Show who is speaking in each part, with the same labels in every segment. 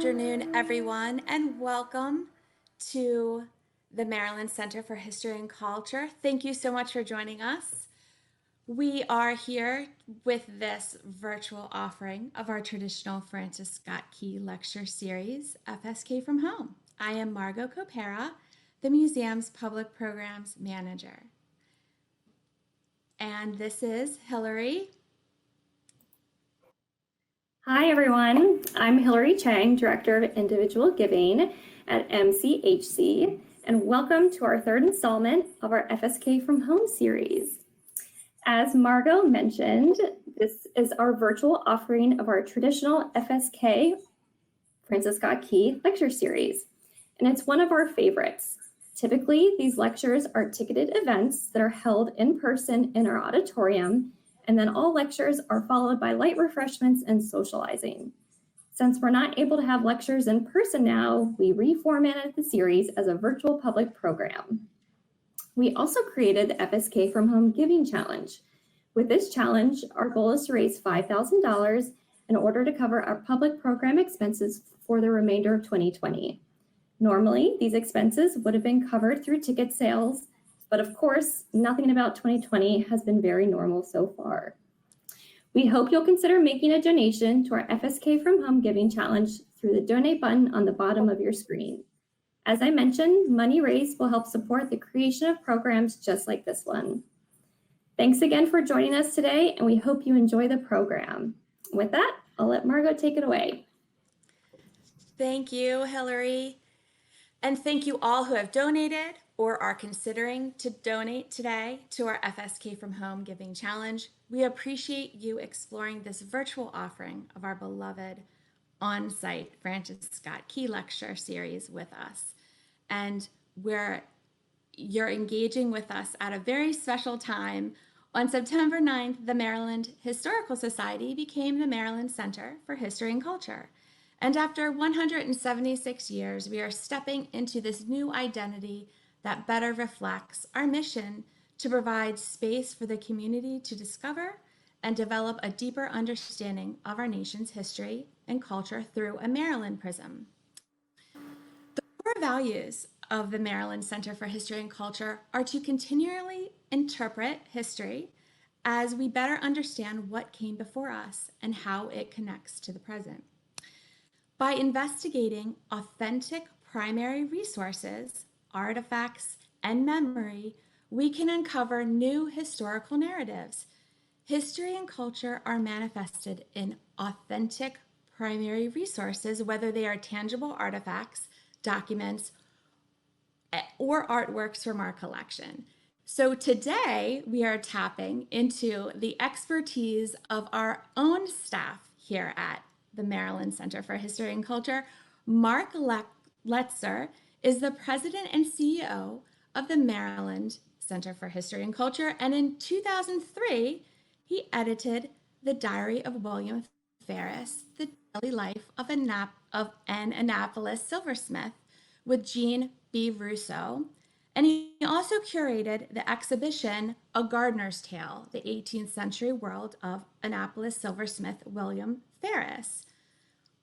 Speaker 1: afternoon, everyone, and welcome to the Maryland Center for History and Culture. Thank you so much for joining us. We are here with this virtual offering of our traditional Francis Scott Key lecture series, FSK from Home. I am Margot Copera, the museum's public programs manager. And this is Hillary.
Speaker 2: Hi, everyone. I'm Hillary Chang, Director of Individual Giving at MCHC, and welcome to our third installment of our FSK from Home series. As Margot mentioned, this is our virtual offering of our traditional FSK, Francis Scott Key lecture series, and it's one of our favorites. Typically, these lectures are ticketed events that are held in person in our auditorium, and then all lectures are followed by light refreshments and socializing. Since we're not able to have lectures in person now, we reformatted the series as a virtual public program. We also created the FSK from Home Giving Challenge. With this challenge, our goal is to raise $5,000 in order to cover our public program expenses for the remainder of 2020. Normally, these expenses would have been covered through ticket sales, but of course, nothing about 2020 has been very normal so far. We hope you'll consider making a donation to our FSK from Home Giving Challenge through the donate button on the bottom of your screen. As I mentioned, money raised will help support the creation of programs just like this one. Thanks again for joining us today, and we hope you enjoy the program. With that, I'll let Margot take it away.
Speaker 1: Thank you, Hillary. And thank you all who have donated or are considering to donate today to our FSK from Home Giving Challenge. We appreciate you exploring this virtual offering of our beloved on-site Francis Scott Key lecture series with us. And you're engaging with us at a very special time. On September 9th, the Maryland Historical Society became the Maryland Center for History and Culture. And after 176 years, we are stepping into this new identity that better reflects our mission to provide space for the community to discover and develop a deeper understanding of our nation's history and culture through a Maryland prism. The core values of the Maryland Center for History and Culture are to continually interpret history as we better understand what came before us and how it connects to the present. By investigating authentic primary resources, artifacts, and memory, we can uncover new historical narratives. History and culture are manifested in authentic primary resources, whether they are tangible artifacts, documents, or artworks from our collection. So today we are tapping into the expertise of our own staff here at the Maryland Center for History and Culture. Mark Letzer is the president and CEO of the Maryland Center for History and Culture, and in 2003, he edited the Diary of William Ferris, the daily life of an Annapolis silversmith with Jean B. Rousseau, and he also curated the exhibition A Gardener's Tale, the 18th century world of Annapolis silversmith William Farris.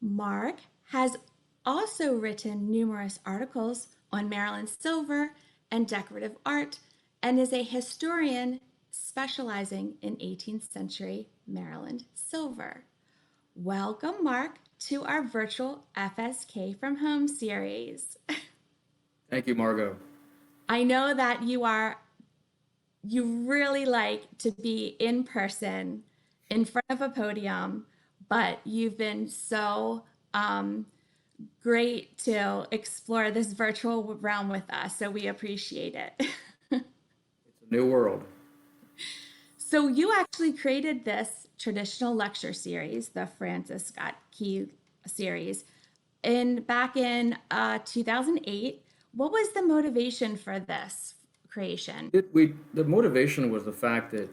Speaker 1: Mark has also written numerous articles on Maryland silver and decorative art and is a historian specializing in 18th century Maryland silver. Welcome, Mark, to our virtual FSK from Home series.
Speaker 3: Thank you, Margot.
Speaker 1: I know that you really like to be in person in front of a podium, but you've been so great to explore this virtual realm with us, so we appreciate it.
Speaker 3: It's a new world.
Speaker 1: So you actually created this traditional lecture series, the Francis Scott Key series, back in 2008. What was the motivation for this creation?
Speaker 3: The motivation was the fact that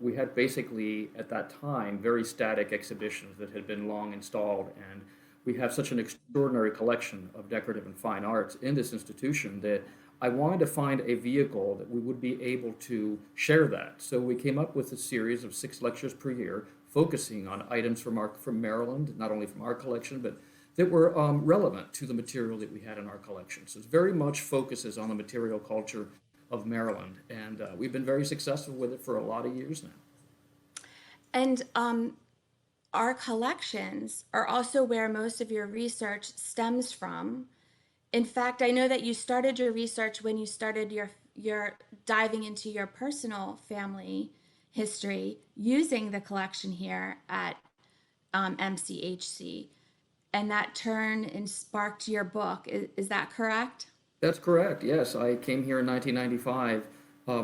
Speaker 3: we had basically, at that time, very static exhibitions that had been long installed, and we have such an extraordinary collection of decorative and fine arts in this institution that I wanted to find a vehicle that we would be able to share that. So we came up with a series of 6 lectures per year, focusing on items from Maryland, not only from our collection, but that were relevant to the material that we had in our collection. So it very much focuses on the material culture of Maryland, and we've been very successful with it for a lot of years now.
Speaker 1: And our collections are also where most of your research stems from. In fact, I know that you started your research when you started your diving into your personal family history using the collection here at MCHC, and that turned and sparked your book. Is that correct?
Speaker 3: That's correct. Yes, I came here in 1995,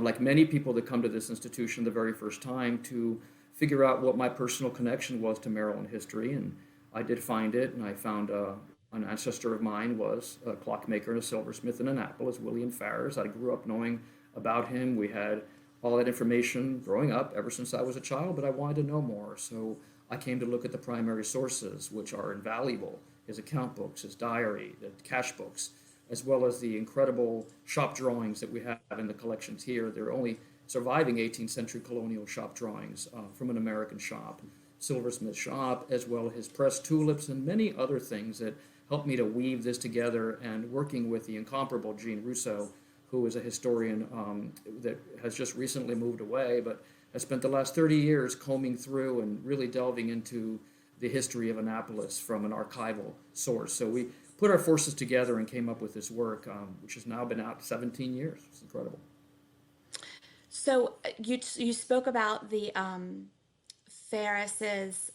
Speaker 3: like many people that come to this institution the very first time, to figure out what my personal connection was to Maryland history. And I did find it, and I found an ancestor of mine was a clockmaker and a silversmith in Annapolis, William Farris. I grew up knowing about him. We had all that information growing up ever since I was a child, but I wanted to know more. So I came to look at the primary sources, which are invaluable: his account books, his diary, the cash books, as well as the incredible shop drawings that we have in the collections here. They're only surviving 18th century colonial shop drawings from an American shop, silversmith shop, as well as pressed tulips and many other things that helped me to weave this together, and working with the incomparable Jean Rousseau, who is a historian that has just recently moved away, but has spent the last 30 years combing through and really delving into the history of Annapolis from an archival source. So we put our forces together and came up with this work, which has now been out 17 years. It's incredible.
Speaker 1: So you spoke about the Ferris's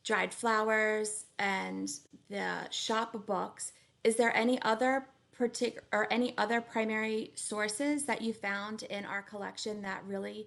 Speaker 1: dried flowers and the shop books. Is there any other primary sources that you found in our collection that really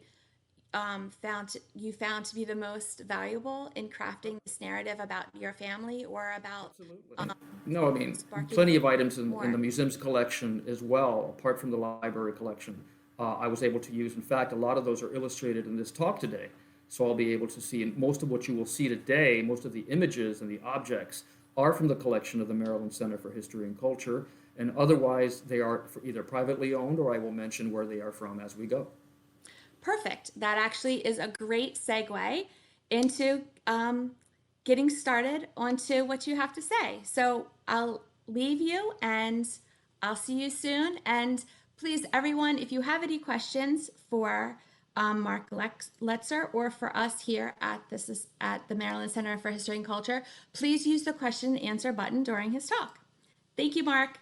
Speaker 1: found to be the most valuable in crafting this narrative about your family, or about
Speaker 3: Absolutely. No, I mean,
Speaker 1: sparking
Speaker 3: plenty of items in
Speaker 1: more?
Speaker 3: the museum's collection as well, apart from the library collection. I was able to use, in fact, a lot of those are illustrated in this talk today. So I'll be able to see, and most of what you will see today, most of the images and the objects are from the collection of the Maryland Center for History and Culture, and otherwise they are either privately owned, or I will mention where they are from as we go.
Speaker 1: Perfect. That actually is a great segue into getting started onto what you have to say. So I'll leave you, and I'll see you soon. And please, everyone, if you have any questions for Mark Letzer or for us here at the Maryland Center for History and Culture, please use the question and answer button during his talk. Thank you, Mark.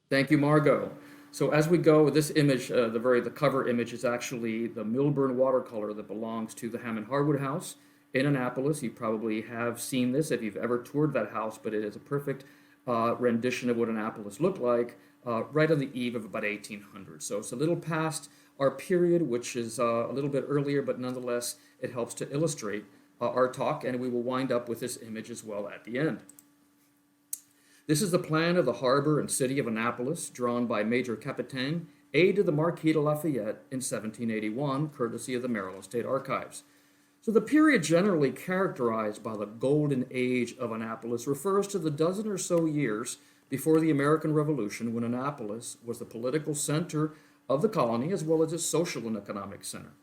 Speaker 3: Thank you, Margot. So as we go, this image, the cover image, is actually the Milburn watercolor that belongs to the Hammond Harwood House in Annapolis. You probably have seen this if you've ever toured that house, but it is a perfect rendition of what Annapolis looked like right on the eve of about 1800. So it's a little past our period, which is a little bit earlier, but nonetheless, it helps to illustrate our talk, and we will wind up with this image as well at the end. This is the plan of the harbor and city of Annapolis, drawn by Major Capitaine, aide to the Marquis de Lafayette in 1781, courtesy of the Maryland State Archives. So the period generally characterized by the Golden Age of Annapolis refers to the dozen or so years before the American Revolution, when Annapolis was the political center of the colony as well as its social and economic center.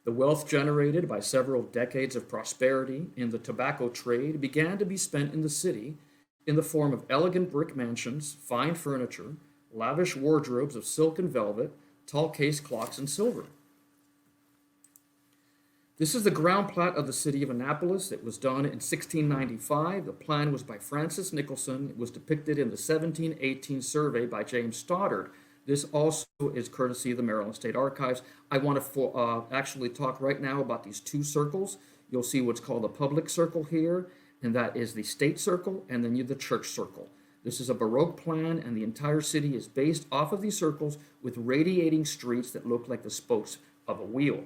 Speaker 3: The wealth generated by several decades of prosperity in the tobacco trade began to be spent in the city in the form of elegant brick mansions, fine furniture, lavish wardrobes of silk and velvet, tall case clocks, and silver. This is the ground plat of the city of Annapolis. It was done in 1695. The plan was by Francis Nicholson. It was depicted in the 1718 survey by James Stoddard. This also is courtesy of the Maryland State Archives. I want to actually talk right now about these two circles. You'll see what's called the public circle here, and that is the state circle, and then the church circle. This is a Baroque plan, and the entire city is based off of these circles with radiating streets that look like the spokes of a wheel.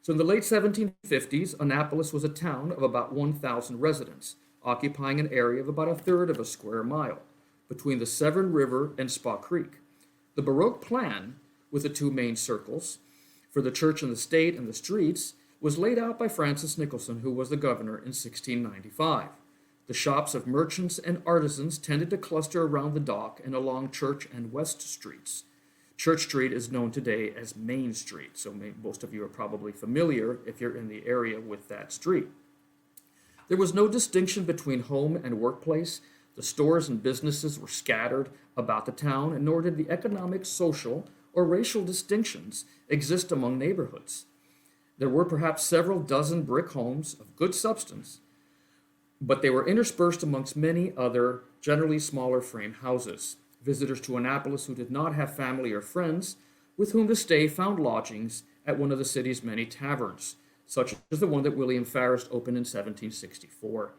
Speaker 3: So in the late 1750s, Annapolis was a town of about 1,000 residents, occupying an area of about a third of a square mile between the Severn River and Spa Creek. The Baroque plan, with the two main circles for the church and the state and the streets, was laid out by Francis Nicholson, who was the governor in 1695. The shops of merchants and artisans tended to cluster around the dock and along Church and West Streets. Church Street is known today as Main Street, so most of you are probably familiar if you're in the area with that street. There was no distinction between home and workplace. The stores and businesses were scattered about the town, and nor did the economic, social, or racial distinctions exist among neighborhoods. There were perhaps several dozen brick homes of good substance, but they were interspersed amongst many other, generally smaller frame houses. Visitors to Annapolis who did not have family or friends with whom to stay found lodgings at one of the city's many taverns, such as the one that William Farris opened in 1764.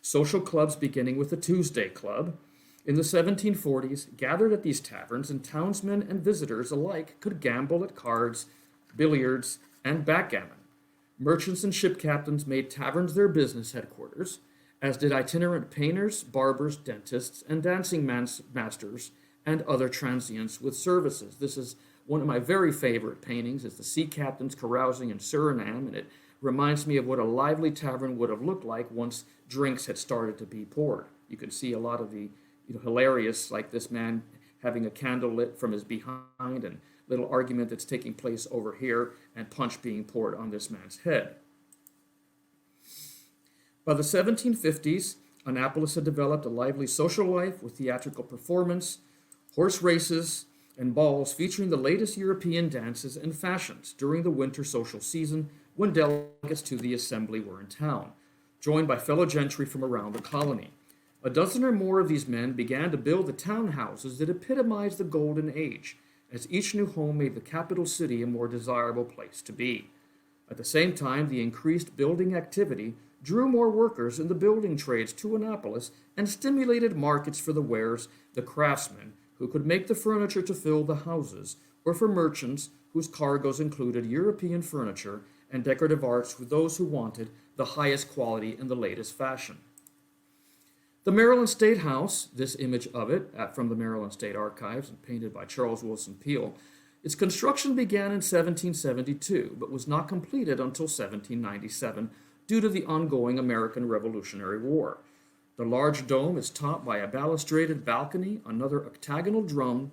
Speaker 3: Social clubs, beginning with the Tuesday Club, in the 1740s, gathered at these taverns, and townsmen and visitors alike could gamble at cards, billiards, and backgammon. Merchants and ship captains made taverns their business headquarters, as did itinerant painters, barbers, dentists, and dancing masters, and other transients with services. This is one of my very favorite paintings. It's the sea captains carousing in Suriname, and it reminds me of what a lively tavern would have looked like once drinks had started to be poured. You can see a lot of the hilarious, like this man having a candle lit from his behind, and little argument that's taking place over here, and punch being poured on this man's head. By the 1750s, Annapolis had developed a lively social life with theatrical performance, horse races, and balls featuring the latest European dances and fashions during the winter social season when delegates to the assembly were in town, joined by fellow gentry from around the colony. A dozen or more of these men began to build the townhouses that epitomized the Golden Age, as each new home made the capital city a more desirable place to be. At the same time, the increased building activity drew more workers in the building trades to Annapolis and stimulated markets for the wares, the craftsmen who could make the furniture to fill the houses, or for merchants whose cargoes included European furniture and decorative arts for those who wanted the highest quality and the latest fashion. The Maryland State House, this image of it from the Maryland State Archives and painted by Charles Wilson Peale, its construction began in 1772, but was not completed until 1797 due to the ongoing American Revolutionary War. The large dome is topped by a balustraded balcony, another octagonal drum,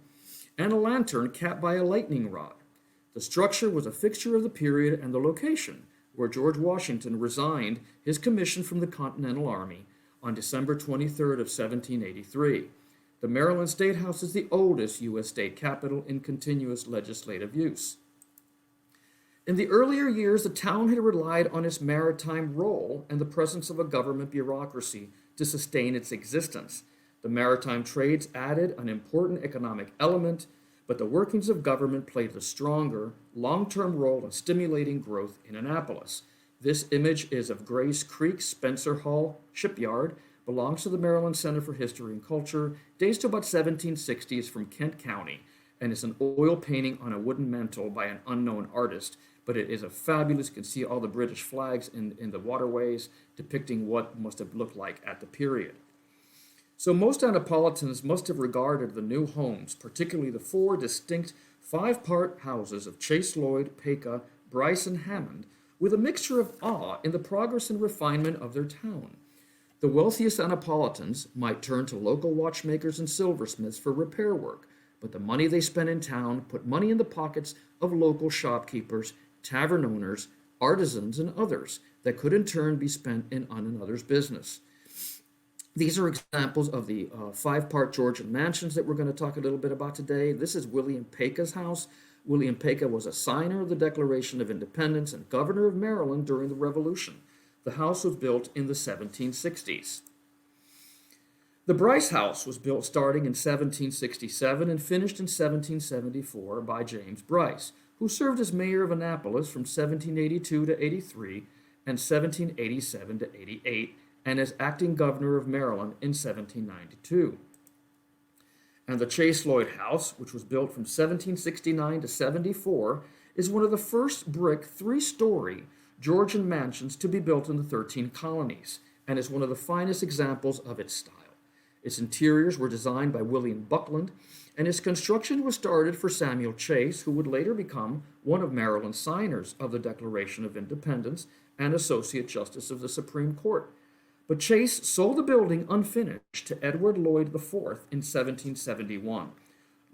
Speaker 3: and a lantern capped by a lightning rod. The structure was a fixture of the period and the location where George Washington resigned his commission from the Continental Army on December 23rd of 1783. The Maryland State House is the oldest U.S. state capitol in continuous legislative use. In the earlier years, the town had relied on its maritime role and the presence of a government bureaucracy to sustain its existence. The maritime trades added an important economic element, but the workings of government played the stronger, long-term role in stimulating growth in Annapolis. This image is of Grace Creek Spencer Hall Shipyard, belongs to the Maryland Center for History and Culture, dates to about 1760s from Kent County, and is an oil painting on a wooden mantle by an unknown artist, but it is a fabulous, you can see all the British flags in the waterways depicting what must have looked like at the period. So most Annapolitans must have regarded the new homes, particularly the four distinct five-part houses of Chase, Lloyd, Pecah, Bryce, and Hammond, with a mixture of awe in the progress and refinement of their town. The wealthiest Annapolitans might turn to local watchmakers and silversmiths for repair work, but the money they spent in town put money in the pockets of local shopkeepers, tavern owners, artisans, and others that could in turn be spent on another's business. These are examples of the five-part Georgian mansions that we're going to talk a little bit about today. This is William Pecah's house. William Pecah was a signer of the Declaration of Independence and governor of Maryland during the Revolution. The house was built in the 1760s. The Bryce House was built starting in 1767 and finished in 1774 by James Bryce, who served as mayor of Annapolis from 1782 to 83 and 1787 to 88, and as acting governor of Maryland in 1792. And the Chase Lloyd House, which was built from 1769 to 74, is one of the first brick three-story Georgian mansions to be built in the 13 colonies, and is one of the finest examples of its style. Its interiors were designed by William Buckland, and its construction was started for Samuel Chase, who would later become one of Maryland's signers of the Declaration of Independence and Associate Justice of the Supreme Court. But Chase sold the building unfinished to Edward Lloyd IV in 1771.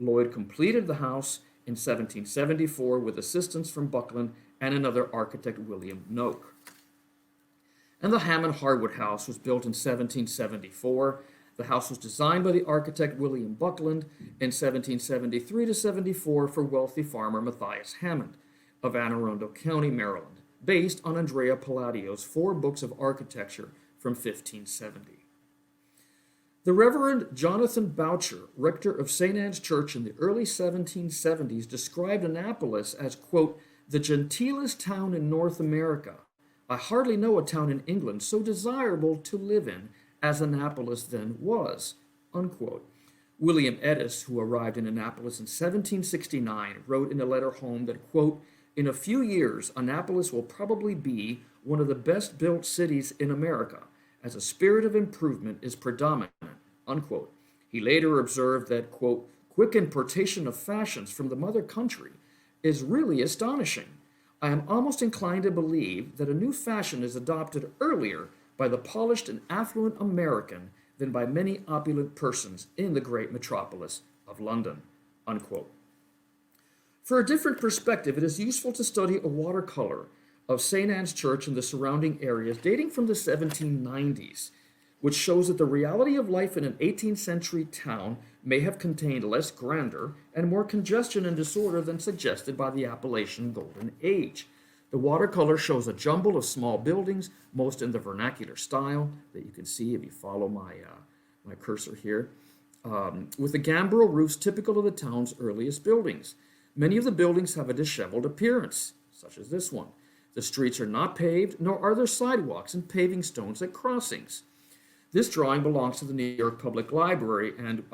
Speaker 3: Lloyd completed the house in 1774 with assistance from Buckland and another architect, William Noak. And the Hammond Harwood House was built in 1774. The house was designed by the architect William Buckland in 1773 to 74 for wealthy farmer Matthias Hammond of Anne Arundel County, Maryland, based on Andrea Palladio's 4 books of architecture from 1570. The Reverend Jonathan Boucher, rector of St. Anne's Church in the early 1770s, described Annapolis as, quote, the genteelest town in North America. I hardly know a town in England so desirable to live in as Annapolis then was, unquote. William Edis, who arrived in Annapolis in 1769, wrote in a letter home that, quote, in a few years, Annapolis will probably be one of the best built cities in America, as a spirit of improvement is predominant, unquote. He later observed that, quote, quick importation of fashions from the mother country is really astonishing. I am almost inclined to believe that a new fashion is adopted earlier by the polished and affluent American than by many opulent persons in the great metropolis of London, unquote. For a different perspective, it is useful to study a watercolor of St. Anne's Church and the surrounding areas dating from the 1790s, which shows that the reality of life in an 18th century town may have contained less grandeur and more congestion and disorder than suggested by the appellation Golden Age. The watercolor shows a jumble of small buildings, most in the vernacular style that you can see if you follow my cursor here, with the gambrel roofs typical of the town's earliest buildings. Many of the buildings have a disheveled appearance, such as this one. The streets are not paved, nor are there sidewalks and paving stones at crossings. This drawing belongs to the New York Public Library, and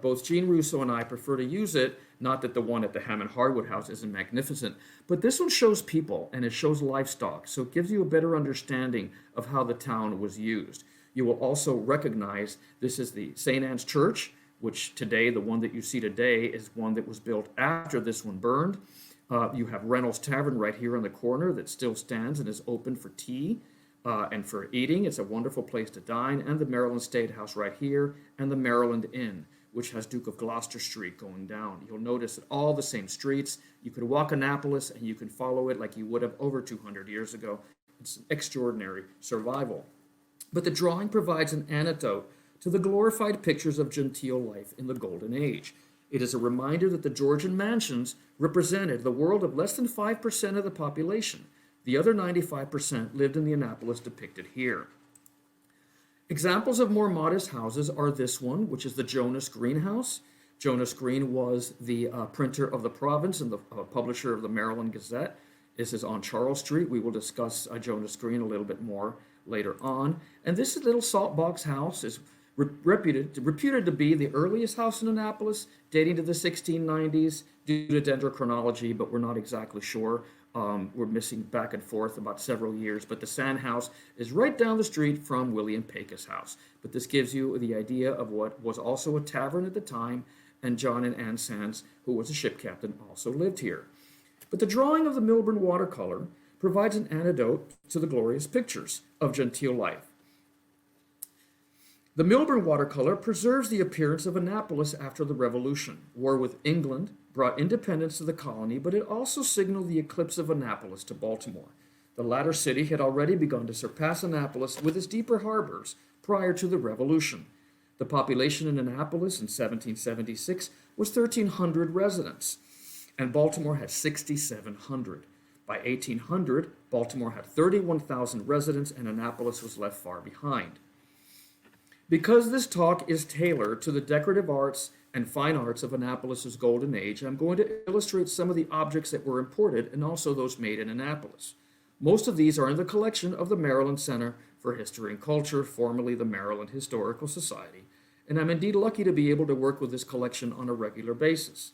Speaker 3: both Jean Russo and I prefer to use it, not that the one at the Hammond Harwood House isn't magnificent, but this one shows people, and it shows livestock, so it gives you a better understanding of how the town was used. You will also recognize this is the St. Anne's Church, which today, the one that you see today, is one that was built after this one burned. You have Reynolds Tavern right here on the corner that still stands and is open for tea and for eating. It's a wonderful place to dine. And the Maryland State House right here, and the Maryland Inn, which has Duke of Gloucester Street going down. You'll notice that all the same streets. You could walk Annapolis and you can follow it like you would have over 200 years ago. It's an extraordinary survival. But the drawing provides an antidote to the glorified pictures of genteel life in the Golden Age. It is a reminder that the Georgian mansions represented the world of less than 5% of the population. The other 95% lived in the Annapolis depicted here. Examples of more modest houses are this one, which is the Jonas Greenhouse. Jonas Green was the printer of the province and the publisher of the Maryland Gazette. This is on Charles Street. We will discuss Jonas Green a little bit more later on. And this little salt box house is reputed to be the earliest house in Annapolis, dating to the 1690s due to dendrochronology, but we're not exactly sure. We're missing back and forth about several years, but the Sand House is right down the street from William Pecos' house. But this gives you the idea of what was also a tavern at the time, and John and Ann Sands, who was a ship captain, also lived here. But the drawing of the Milburn watercolor provides an antidote to the glorious pictures of genteel life. The Milburn watercolor preserves the appearance of Annapolis after the Revolution. War with England brought independence to the colony, but it also signaled the eclipse of Annapolis to Baltimore. The latter city had already begun to surpass Annapolis with its deeper harbors prior to the Revolution. The population in Annapolis in 1776 was 1,300 residents, and Baltimore had 6,700. By 1800, Baltimore had 31,000 residents, and Annapolis was left far behind. Because this talk is tailored to the decorative arts and fine arts of Annapolis's Golden Age, I'm going to illustrate some of the objects that were imported and also those made in Annapolis. Most of these are in the collection of the Maryland Center for History and Culture, formerly the Maryland Historical Society, and I'm indeed lucky to be able to work with this collection on a regular basis.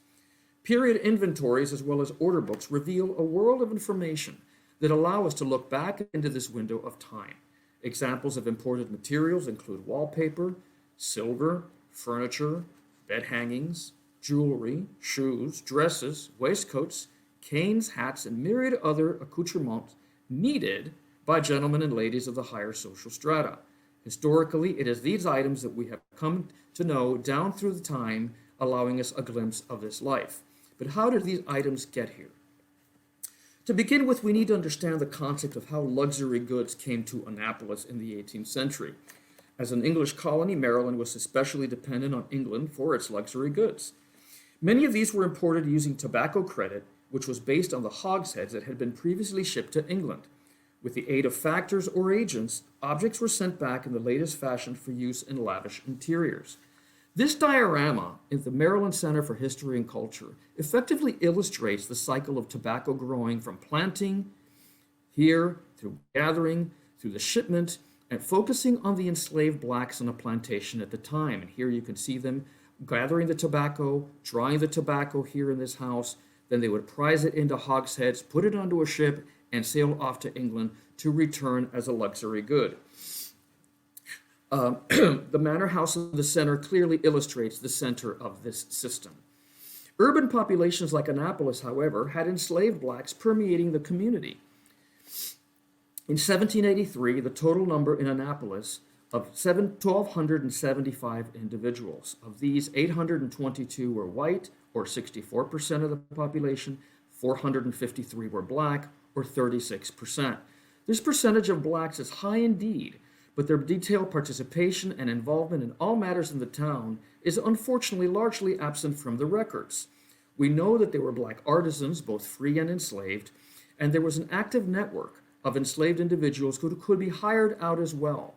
Speaker 3: Period inventories as well as order books reveal a world of information that allow us to look back into this window of time. Examples of imported materials include wallpaper, silver, furniture, bed hangings, jewelry, shoes, dresses, waistcoats, canes, hats, and myriad other accoutrements needed by gentlemen and ladies of the higher social strata. Historically, it is these items that we have come to know down through the time, allowing us a glimpse of this life. But how did these items get here? To begin with, we need to understand the concept of how luxury goods came to Annapolis in the 18th century. As an English colony, Maryland was especially dependent on England for its luxury goods. Many of these were imported using tobacco credit, which was based on the hogsheads that had been previously shipped to England. With the aid of factors or agents, objects were sent back in the latest fashion for use in lavish interiors. This diorama in the Maryland Center for History and Culture effectively illustrates the cycle of tobacco growing from planting here, through gathering, through the shipment, and focusing on the enslaved blacks on a plantation at the time. And here you can see them gathering the tobacco, drying the tobacco here in this house. Then they would prize it into hogsheads, put it onto a ship, and sail off to England to return as a luxury good. The manor house in the center clearly illustrates the center of this system. Urban populations like Annapolis, however, had enslaved blacks permeating the community. In 1783, the total number in Annapolis of 1,275 individuals. Of these, 822 were white, or 64% of the population, 453 were black, or 36%. This percentage of blacks is high indeed, but their detailed participation and involvement in all matters in the town is unfortunately largely absent from the records. We know that there were black artisans, both free and enslaved, and there was an active network of enslaved individuals who could be hired out as well.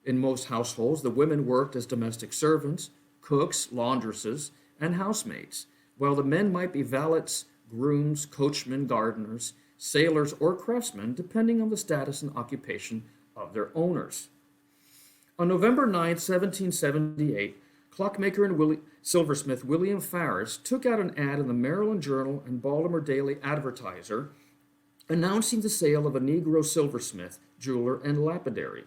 Speaker 3: In most households, the women worked as domestic servants, cooks, laundresses, and housemaids, while the men might be valets, grooms, coachmen, gardeners, sailors, or craftsmen, depending on the status and occupation of their owners. On November 9, 1778, clockmaker and silversmith William Farris took out an ad in the Maryland Journal and Baltimore Daily Advertiser announcing the sale of a Negro silversmith, jeweler, and lapidary.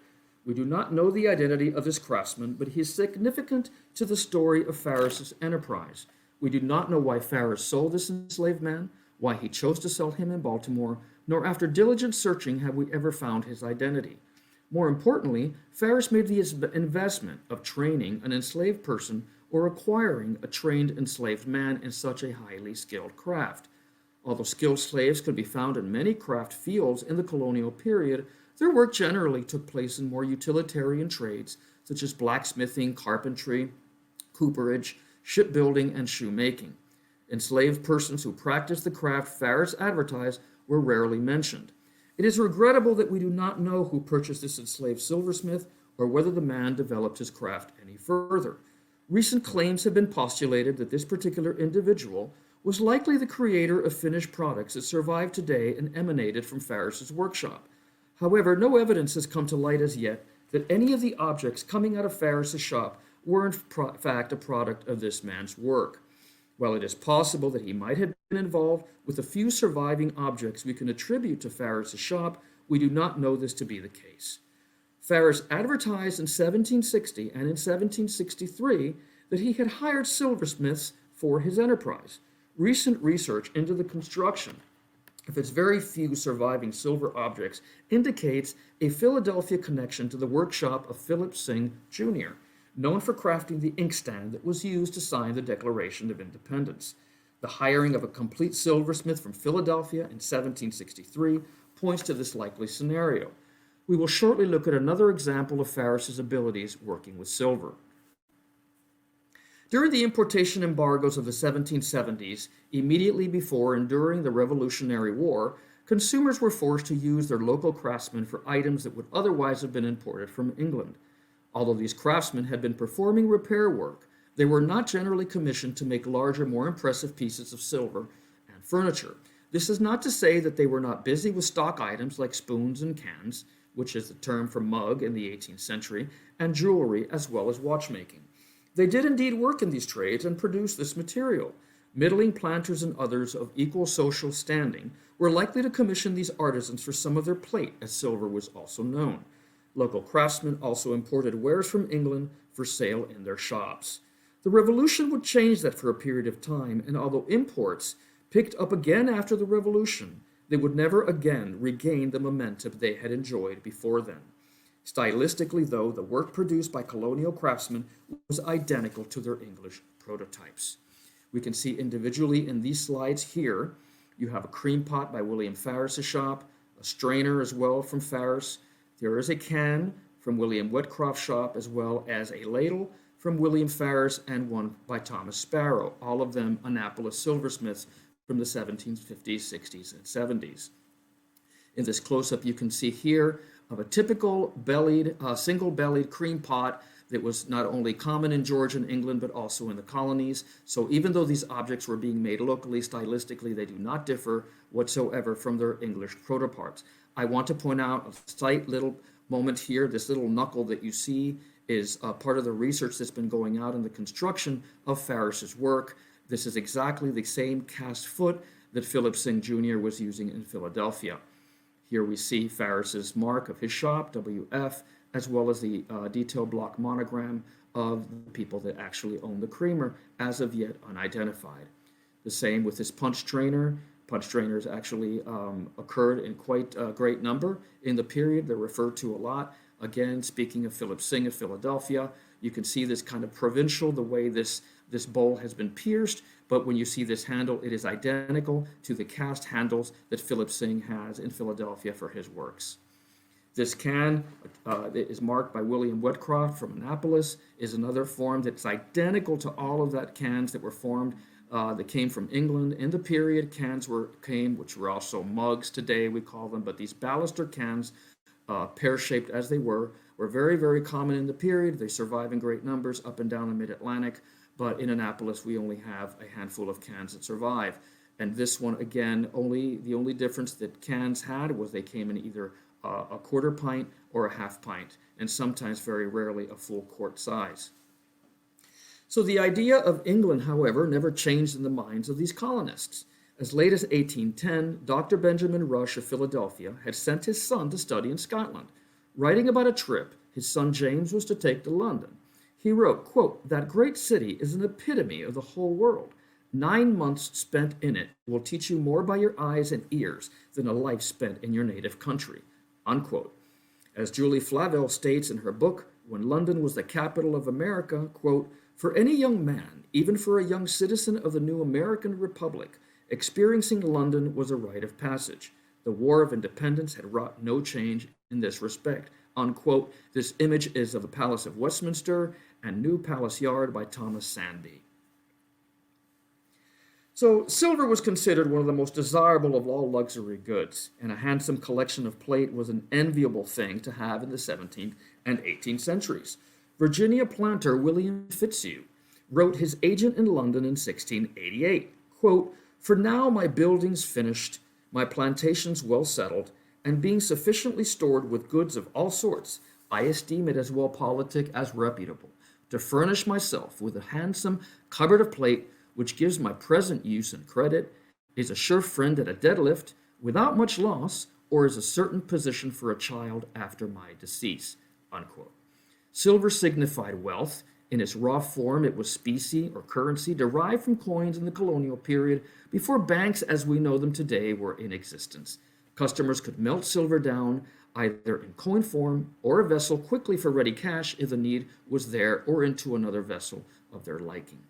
Speaker 3: We do not know the identity of this craftsman, but he is significant to the story of Farris's enterprise. We do not know why Farris sold this enslaved man, why he chose to sell him in Baltimore, nor after diligent searching have we ever found his identity. More importantly, Farris made the investment of training an enslaved person or acquiring a trained enslaved man in such a highly skilled craft. Although skilled slaves could be found in many craft fields in the colonial period, their work generally took place in more utilitarian trades such as blacksmithing, carpentry, cooperage, shipbuilding, and shoemaking. Enslaved persons who practiced the craft Farris advertised were rarely mentioned. It is regrettable that we do not know who purchased this enslaved silversmith or whether the man developed his craft any further. Recent claims have been postulated that this particular individual was likely the creator of finished products that survive today and emanated from Farris's workshop. However, no evidence has come to light as yet that any of the objects coming out of Farris's shop were in fact a product of this man's work. While it is possible that he might have been involved with the few surviving objects we can attribute to Farris's shop, we do not know this to be the case. Farris advertised in 1760 and in 1763 that he had hired silversmiths for his enterprise. Recent research into the construction of its very few surviving silver objects indicates a Philadelphia connection to the workshop of Philip Singh Jr., known for crafting the inkstand that was used to sign the Declaration of Independence. The hiring of a complete silversmith from Philadelphia in 1763 points to this likely scenario. We will shortly look at another example of Farris's abilities working with silver. During the importation embargoes of the 1770s, immediately before and during the Revolutionary War, consumers were forced to use their local craftsmen for items that would otherwise have been imported from England. Although these craftsmen had been performing repair work, they were not generally commissioned to make larger, more impressive pieces of silver and furniture. This is not to say that they were not busy with stock items like spoons and cans, which is the term for mug in the 18th century, and jewelry as well as watchmaking. They did indeed work in these trades and produce this material. Middling planters and others of equal social standing were likely to commission these artisans for some of their plate, as silver was also known. Local craftsmen also imported wares from England for sale in their shops. The Revolution would change that for a period of time, and although imports picked up again after the Revolution, they would never again regain the momentum they had enjoyed before then. Stylistically, though, the work produced by colonial craftsmen was identical to their English prototypes. We can see individually in these slides here You have a cream pot by William Farris's shop, a strainer as well from Farris. There is a can from William Whitcroft's shop, as well as a ladle from William Farris and one by Thomas Sparrow, all of them Annapolis silversmiths from the 1750s, 60s, and 70s. In this close-up, you can see here of a typical single-bellied cream pot that was not only common in Georgia and England, but also in the colonies. So even though these objects were being made locally, stylistically, they do not differ whatsoever from their English protoparts. I want to point out a slight little moment here. This little knuckle that you see is part of the research that's been going out in the construction of Farris's work. This is exactly the same cast foot that Philip Singh Jr. was using in Philadelphia. Here we see Farris's mark of his shop, WF, as well as the detail block monogram of the people that actually own the creamer, as of yet unidentified. The same with his punch strainer. Punch strainers actually occurred in quite a great number in the period. They're referred to a lot. Again, speaking of Philip Singh of Philadelphia, you can see this kind of provincial, the way this bowl has been pierced, but when you see this handle, it is identical to the cast handles that Philip Singh has in Philadelphia for his works. This can that is marked by William Whitcroft from Annapolis is another form that's identical to all of that cans that were formed that came from England in the period. Cans which were also mugs today, we call them, but these baluster cans, pear-shaped as they were very, very common in the period. They survive in great numbers up and down the mid-Atlantic, but in Annapolis, we only have a handful of cans that survive. And this one, again, the only difference that cans had was they came in either a quarter pint or a half pint, and sometimes, very rarely, a full quart size. So the idea of England, however, never changed in the minds of these colonists. As late as 1810, Dr. Benjamin Rush of Philadelphia had sent his son to study in Scotland. Writing about a trip his son James was to take to London, he wrote, quote, "That great city is an epitome of the whole world. 9 months spent in it will teach you more by your eyes and ears than a life spent in your native country," unquote. As Julie Flavel states in her book, When London Was the Capital of America, quote, "For any young man, even for a young citizen of the new American Republic, experiencing London was a rite of passage. The War of Independence had wrought no change in this respect," unquote. This image is of the Palace of Westminster and New Palace Yard by Thomas Sandby. So silver was considered one of the most desirable of all luxury goods, and a handsome collection of plate was an enviable thing to have in the 17th and 18th centuries. Virginia planter William Fitzhugh wrote his agent in London in 1688, quote, "For now my buildings finished, my plantations well settled, and being sufficiently stored with goods of all sorts, I esteem it as well politic as reputable, to furnish myself with a handsome cupboard of plate, which gives my present use and credit, is a sure friend at a deadlift, without much loss, or is a certain position for a child after my decease," unquote. Silver signified wealth. In its raw form, it was specie or currency derived from coins in the colonial period before banks as we know them today were in existence. Customers could melt silver down either in coin form or a vessel quickly for ready cash if the need was there, or into another vessel of their liking.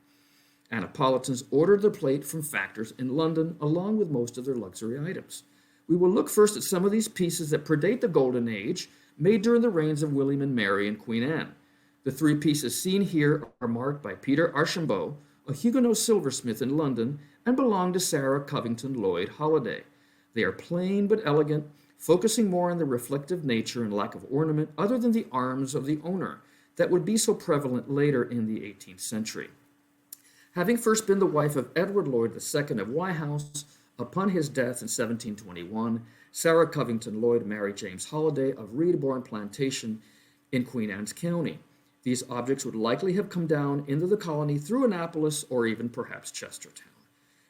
Speaker 3: Annapolitans ordered their plate from factors in London along with most of their luxury items. We will look first at some of these pieces that predate the Golden Age, made during the reigns of William and Mary and Queen Anne. The 3 pieces seen here are marked by Peter Archambault, a Huguenot silversmith in London, and belong to Sarah Covington Lloyd Holliday. They are plain but elegant, focusing more on the reflective nature and lack of ornament other than the arms of the owner that would be so prevalent later in the 18th century. Having first been the wife of Edward Lloyd II of Wye House, upon his death in 1721, Sarah Covington Lloyd married James Holliday of Reedbourne Plantation in Queen Anne's County. These objects would likely have come down into the colony through Annapolis or even perhaps Chestertown.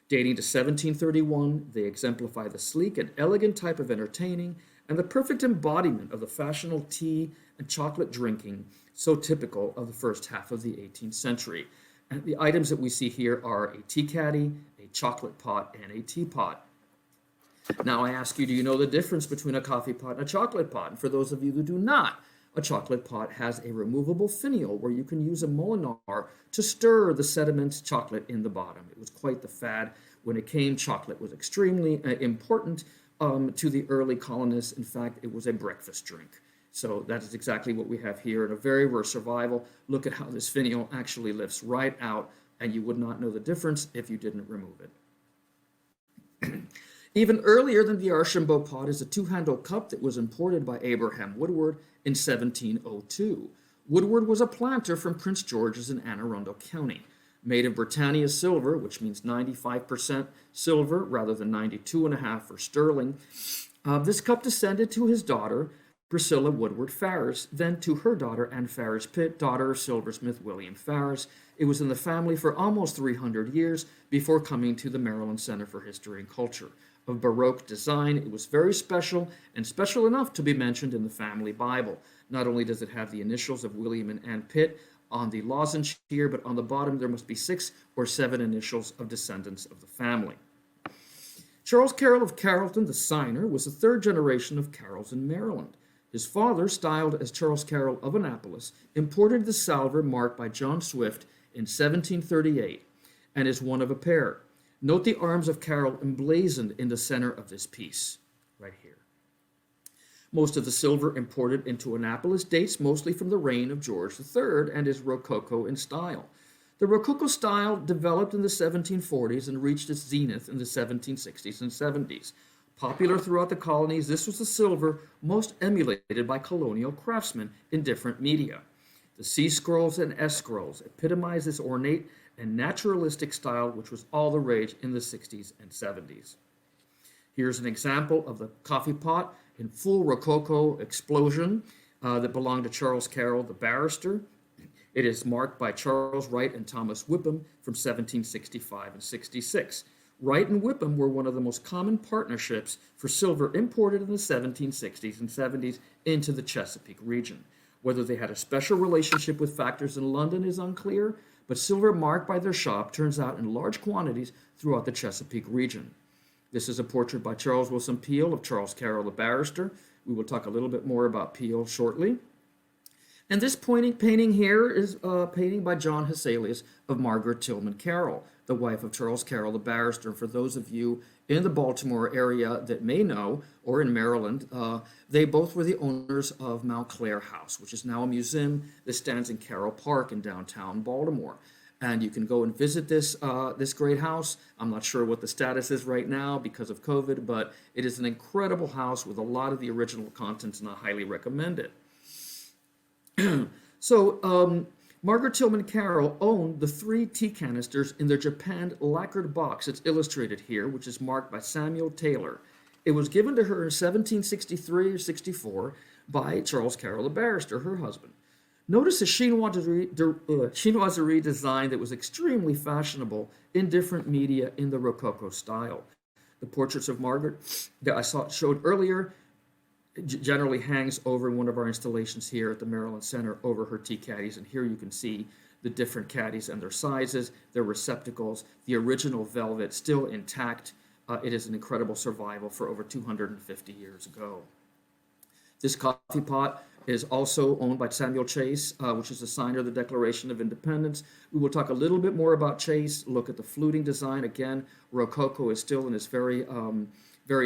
Speaker 3: Dating to 1731, they exemplify the sleek and elegant type of entertaining and the perfect embodiment of the fashionable tea and chocolate drinking so typical of the first half of the 18th century. And the items that we see here are a tea caddy, a chocolate pot, and a teapot. Now I ask you, do you know the difference between a coffee pot and a chocolate pot? And for those of you who do not, a chocolate pot has a removable finial where you can use a molinar to stir the sediment chocolate in the bottom. It was quite the fad When it came, chocolate was extremely important to the early colonists. In fact, it was a breakfast drink. So that is exactly what we have here in a very rare survival. Look at how this finial actually lifts right out, and you would not know the difference if you didn't remove it. Even earlier than the Archambault pot is a two-handled cup that was imported by Abraham Woodward in 1702. Woodward was a planter from Prince George's in Anne Arundel County. Made of Britannia silver, which means 95% silver rather than 92.5% for sterling. This cup descended to his daughter, Priscilla Woodward Farris, then to her daughter, Anne Farris Pitt, daughter of silversmith William Farris. It was in the family for almost 300 years before coming to the Maryland Center for History and Culture. Of Baroque design, it was very special, and special enough to be mentioned in the family Bible. Not only does it have the initials of William and Anne Pitt on the lozenge here, but on the bottom there must be 6 or 7 initials of descendants of the family. Charles Carroll of Carrollton, the signer, was the 3rd generation of Carrolls in Maryland. His father, styled as Charles Carroll of Annapolis, imported the salver marked by John Swift in 1738 and is one of a pair. Note the arms of Carroll emblazoned in the center of this piece, right here. Most of the silver imported into Annapolis dates mostly from the reign of George III and is Rococo in style. The Rococo style developed in the 1740s and reached its zenith in the 1760s and 70s. Popular throughout the colonies, this was the silver most emulated by colonial craftsmen in different media. The C scrolls and S scrolls epitomize this ornate and naturalistic style, which was all the rage in the 60s and 70s. Here's an example of the coffee pot in full Rococo explosion that belonged to Charles Carroll, the barrister. It is marked by Charles Wright and Thomas Whipham from 1765 and 66. Wright and Whipham were one of the most common partnerships for silver imported in the 1760s and 70s into the Chesapeake region. Whether they had a special relationship with factors in London is unclear, but silver marked by their shop turns out in large quantities throughout the Chesapeake region. This is a portrait by Charles Wilson Peale of Charles Carroll, the barrister. We will talk a little bit more about Peale shortly. And this painting here is a painting by John Hesselius of Margaret Tillman Carroll, the wife of Charles Carroll, the barrister. For those of you in the Baltimore area that may know, or in Maryland, they both were the owners of Montclair House, which is now a museum that stands in Carroll Park in downtown Baltimore. And you can go and visit this great house. I'm not sure what the status is right now because of COVID, but it is an incredible house with a lot of the original contents, and I highly recommend it. So Margaret Tillman Carroll owned the 3 tea canisters in their japanned lacquered box. It's illustrated here, which is marked by Samuel Taylor. It was given to her in 1763 or 64 by Charles Carroll, the barrister, her husband. Notice a chinoiserie design that was extremely fashionable in different media in the Rococo style. The portraits of Margaret that I showed earlier generally hangs over one of our installations here at the Maryland Center over her tea caddies, and here you can see the different caddies and their sizes, their receptacles, the original velvet still intact. It is an incredible survival for over 250 years ago. This coffee pot is also owned by Samuel Chase, which is the signer of the Declaration of Independence. We will talk a little bit more about Chase, look at the fluting design. Again, Rococo is still in its very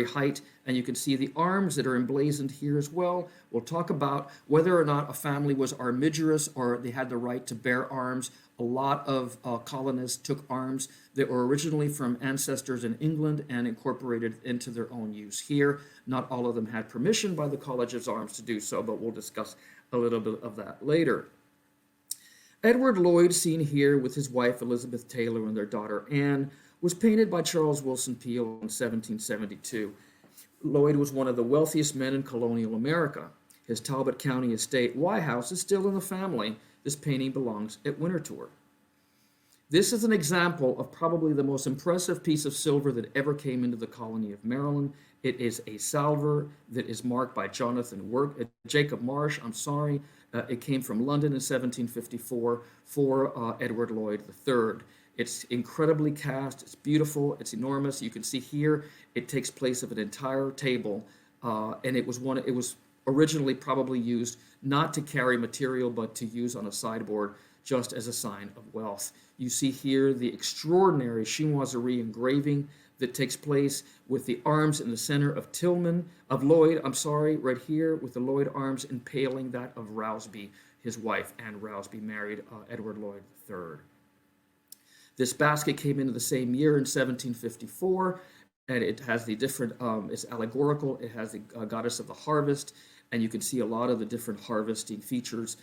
Speaker 3: height, and you can see the arms that are emblazoned here as well. We'll talk about whether or not a family was armigerous or they had the right to bear arms. A lot of colonists took arms that were originally from ancestors in England and incorporated into their own use here. Not all of them had permission by the College of Arms to do so, but we'll discuss a little bit of that later. Edward Lloyd, seen here with his wife Elizabeth Taylor and their daughter Anne, was painted by Charles Wilson Peale in 1772. Lloyd was one of the wealthiest men in colonial America. His Talbot County estate, Y House, is still in the family. This painting belongs at Winterthur. This is an example of probably the most impressive piece of silver that ever came into the colony of Maryland. It is a salver that is marked by Jacob Marsh. It came from London in 1754 for Edward Lloyd III. It's incredibly cast, it's beautiful, it's enormous. You can see here it takes place of an entire table, and it was originally probably used not to carry material but to use on a sideboard. just as a sign of wealth. You see here the extraordinary Shinwasseri engraving that takes place with the arms in the center of Lloyd, right here, with the Lloyd arms impaling that of Rousby, his wife. Anne Rousby married Edward Lloyd III. This basket came into the same year in 1754, and it has the different, it's allegorical, it has the goddess of the harvest, and you can see a lot of the different harvesting features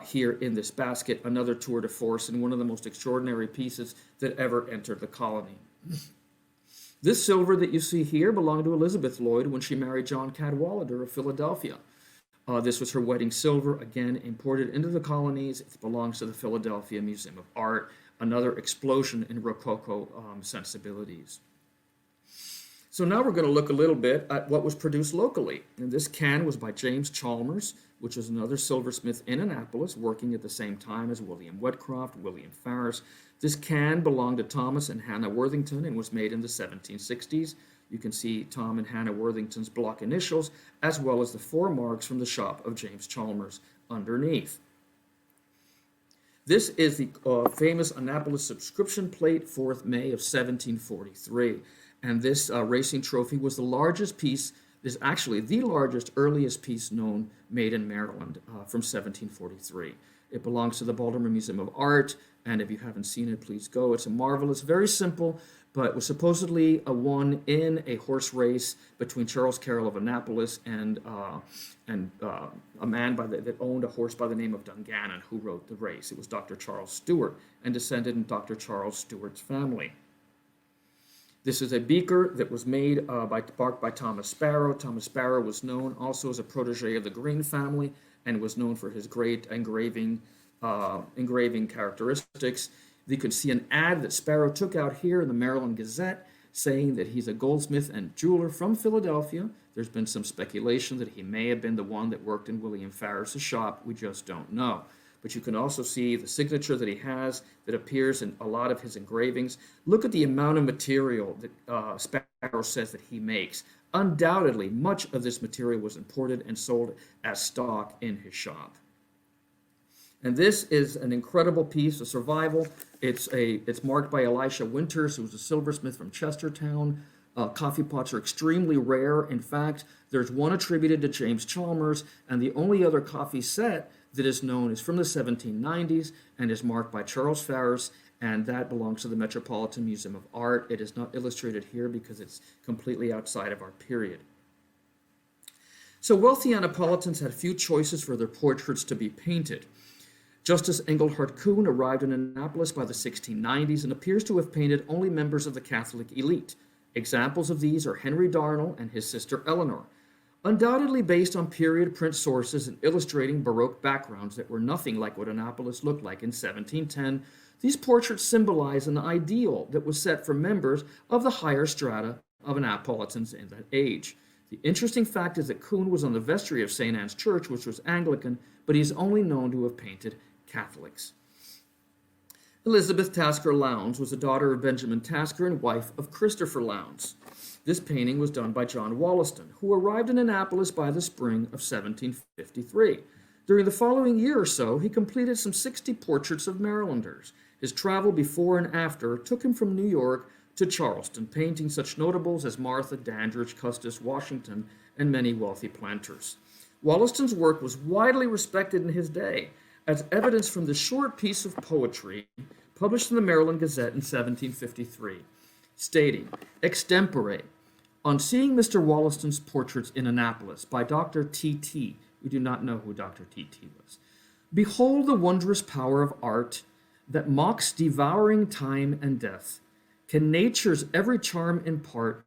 Speaker 3: here in this basket, another tour de force and one of the most extraordinary pieces that ever entered the colony. This silver that you see here belonged to Elizabeth Lloyd when she married John Cadwallader of Philadelphia. This was her wedding silver, again imported into the colonies. It belongs to the Philadelphia Museum of Art, another explosion in Rococo sensibilities. So now we're going to look a little bit at what was produced locally. And this can was by James Chalmers, which was another silversmith in Annapolis, working at the same time as William Wetcroft, William Farris. This can belonged to Thomas and Hannah Worthington and was made in the 1760s. You can see Tom and Hannah Worthington's block initials, as well as the 4 marks from the shop of James Chalmers underneath. This is the famous Annapolis subscription plate, 4th May of 1743. And this racing trophy was the largest piece, is actually the largest, earliest piece known made in Maryland from 1743. It belongs to the Baltimore Museum of Art, and if you haven't seen it, please go. It's a marvelous, very simple, but was supposedly won in a horse race between Charles Carroll of Annapolis and a man that owned a horse by the name of Dungannon, who wrote the race. It was Dr. Charles Stewart, and descended in Dr. Charles Stewart's family. This is a beaker that was made by Thomas Sparrow. Thomas Sparrow was known also as a protege of the Green family and was known for his great engraving characteristics. You can see an ad that Sparrow took out here in the Maryland Gazette saying that he's a goldsmith and jeweler from Philadelphia. There's been some speculation that he may have been the one that worked in William Farris's shop. We just don't know. But you can also see the signature that he has that appears in a lot of his engravings. Look at the amount of material that Sparrow says that he makes. Undoubtedly, much of this material was imported and sold as stock in his shop. And this is an incredible piece, a survival. It's marked by Elisha Winters, who was a silversmith from Chestertown. Coffee pots are extremely rare. In fact, there's one attributed to James Chalmers, and the only other coffee set that is known is from the 1790s and is marked by Charles Farris, and that belongs to the Metropolitan Museum of Art. It is not illustrated here because it's completely outside of our period. So wealthy Annapolitans had few choices for their portraits to be painted. Justice Engelhard Kuhn arrived in Annapolis by the 1690s and appears to have painted only members of the Catholic elite. Examples of these are Henry Darnall and his sister Eleanor. Undoubtedly based on period print sources and illustrating Baroque backgrounds that were nothing like what Annapolis looked like in 1710, these portraits symbolize an ideal that was set for members of the higher strata of Annapolitans in that age. The interesting fact is that Kuhn was on the vestry of St. Anne's Church, which was Anglican, but he is only known to have painted Catholics. Elizabeth Tasker Lowndes was the daughter of Benjamin Tasker and wife of Christopher Lowndes. This painting was done by John Wollaston, who arrived in Annapolis by the spring of 1753. During the following year or so, he completed some 60 portraits of Marylanders. His travel before and after took him from New York to Charleston, painting such notables as Martha, Dandridge, Custis, Washington, and many wealthy planters. Wollaston's work was widely respected in his day, as evidenced from the short piece of poetry published in the Maryland Gazette in 1753, stating, extempore, on seeing Mr. Wollaston's portraits in Annapolis by Dr. T.T., we do not know who Dr. T.T. was, behold the wondrous power of art that mocks devouring time and death, can nature's every charm impart,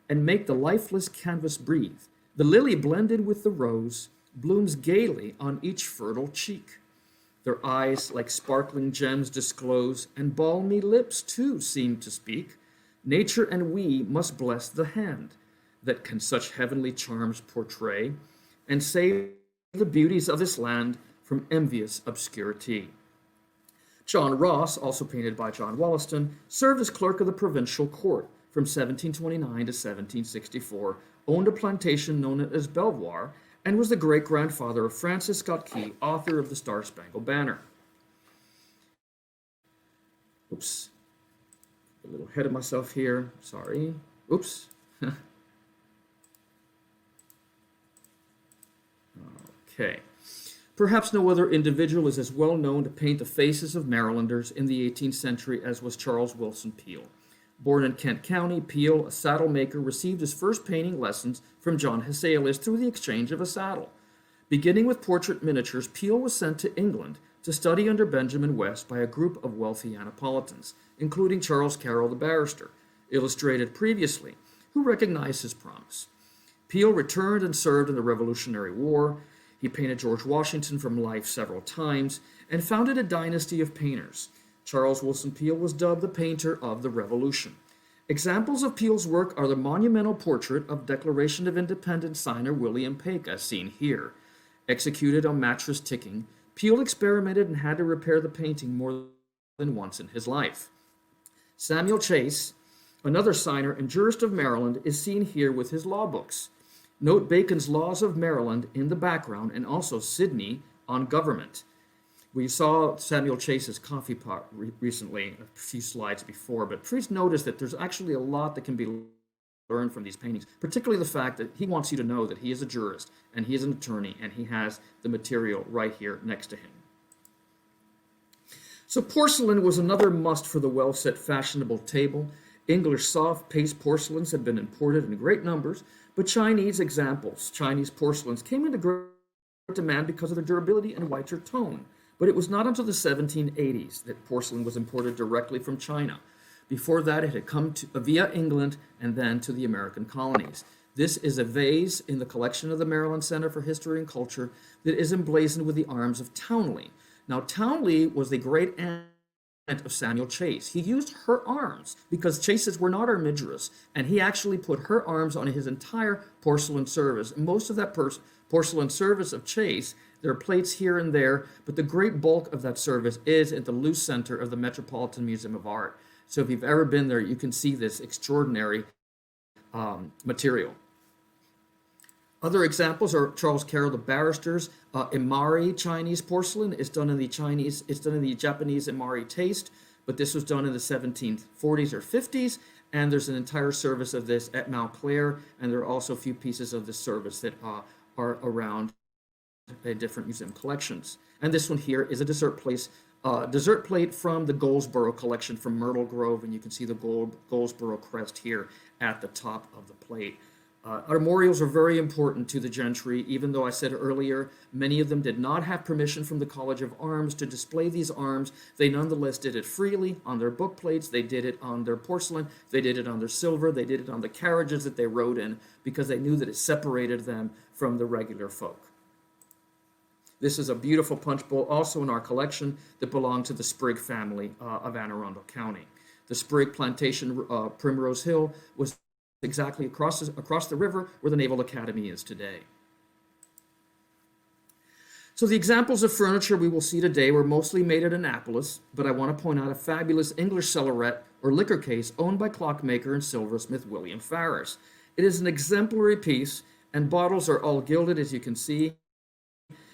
Speaker 3: and make the lifeless canvas breathe. The lily blended with the rose blooms gaily on each fertile cheek. Their eyes like sparkling gems disclose, and balmy lips too seem to speak. Nature and we must bless the hand that can such heavenly charms portray, and save the beauties of this land from envious obscurity. John Ross, also painted by John Wollaston, served as clerk of the provincial court from 1729 to 1764, owned a plantation known as Belvoir, and was the great-grandfather of Francis Scott Key, author of the Star-Spangled Banner. Oops. A little ahead of myself here. Sorry. Oops. Okay. Perhaps no other individual is as well known to paint the faces of Marylanders in the 18th century as was Charles Willson Peale. Born in Kent County, Peale, a saddle maker, received his first painting lessons from John Hesselius through the exchange of a saddle. Beginning with portrait miniatures, Peale was sent to England to study under Benjamin West by a group of wealthy Annapolitans, including Charles Carroll the barrister, illustrated previously, who recognized his promise. Peale returned and served in the Revolutionary War. He painted George Washington from life several times and founded a dynasty of painters. Charles Willson Peale was dubbed the painter of the Revolution. Examples of Peale's work are the monumental portrait of Declaration of Independence signer William Paik, as seen here. Executed on mattress ticking, Peale experimented and had to repair the painting more than once in his life. Samuel Chase, another signer and jurist of Maryland, is seen here with his law books. Note Bacon's Laws of Maryland in the background and also Sidney on government. We saw Samuel Chase's coffee pot recently, a few slides before, but please notice that there's actually a lot that can be learned from these paintings, particularly the fact that he wants you to know that he is a jurist and he is an attorney and he has the material right here next to him. So porcelain was another must for the well-set fashionable table. English soft paste porcelains had been imported in great numbers, but Chinese examples, Chinese porcelains, came into great demand because of their durability and whiter tone. But it was not until the 1780s that porcelain was imported directly from China. Before that, it had come via England and then to the American colonies. This is a vase in the collection of the Maryland Center for History and Culture that is emblazoned with the arms of Townley. Now, Townley was the great aunt of Samuel Chase. He used her arms because Chases were not armigerous, and he actually put her arms on his entire porcelain service. And most of that porcelain service of Chase, there are plates here and there, but the great bulk of that service is at the loose center of the Metropolitan Museum of Art. So if you've ever been there, you can see this extraordinary material. Other examples are Charles Carroll the barrister's Imari Chinese porcelain. It's done in the Japanese Imari taste, but this was done in the 1740s or 50s, and there's an entire service of this at Mount Clair, and there are also a few pieces of this service that are around different museum collections. And this one here is a dessert plate from the Goldsboro collection from Myrtle Grove, and you can see the Goldsboro crest here at the top of the plate. Armorials are very important to the gentry, even though I said earlier, many of them did not have permission from the College of Arms to display these arms. They nonetheless did it freely on their book plates, they did it on their porcelain, they did it on their silver, they did it on the carriages that they rode in, because they knew that it separated them from the regular folk. This is a beautiful punch bowl, also in our collection, that belonged to the Sprigg family of Anne Arundel County. The Sprigg plantation, Primrose Hill, was exactly across the river where the Naval Academy is today. So the examples of furniture we will see today were mostly made at Annapolis, but I want to point out a fabulous English cellaret or liquor case owned by clockmaker and silversmith William Farris. It is an exemplary piece, and bottles are all gilded, as you can see.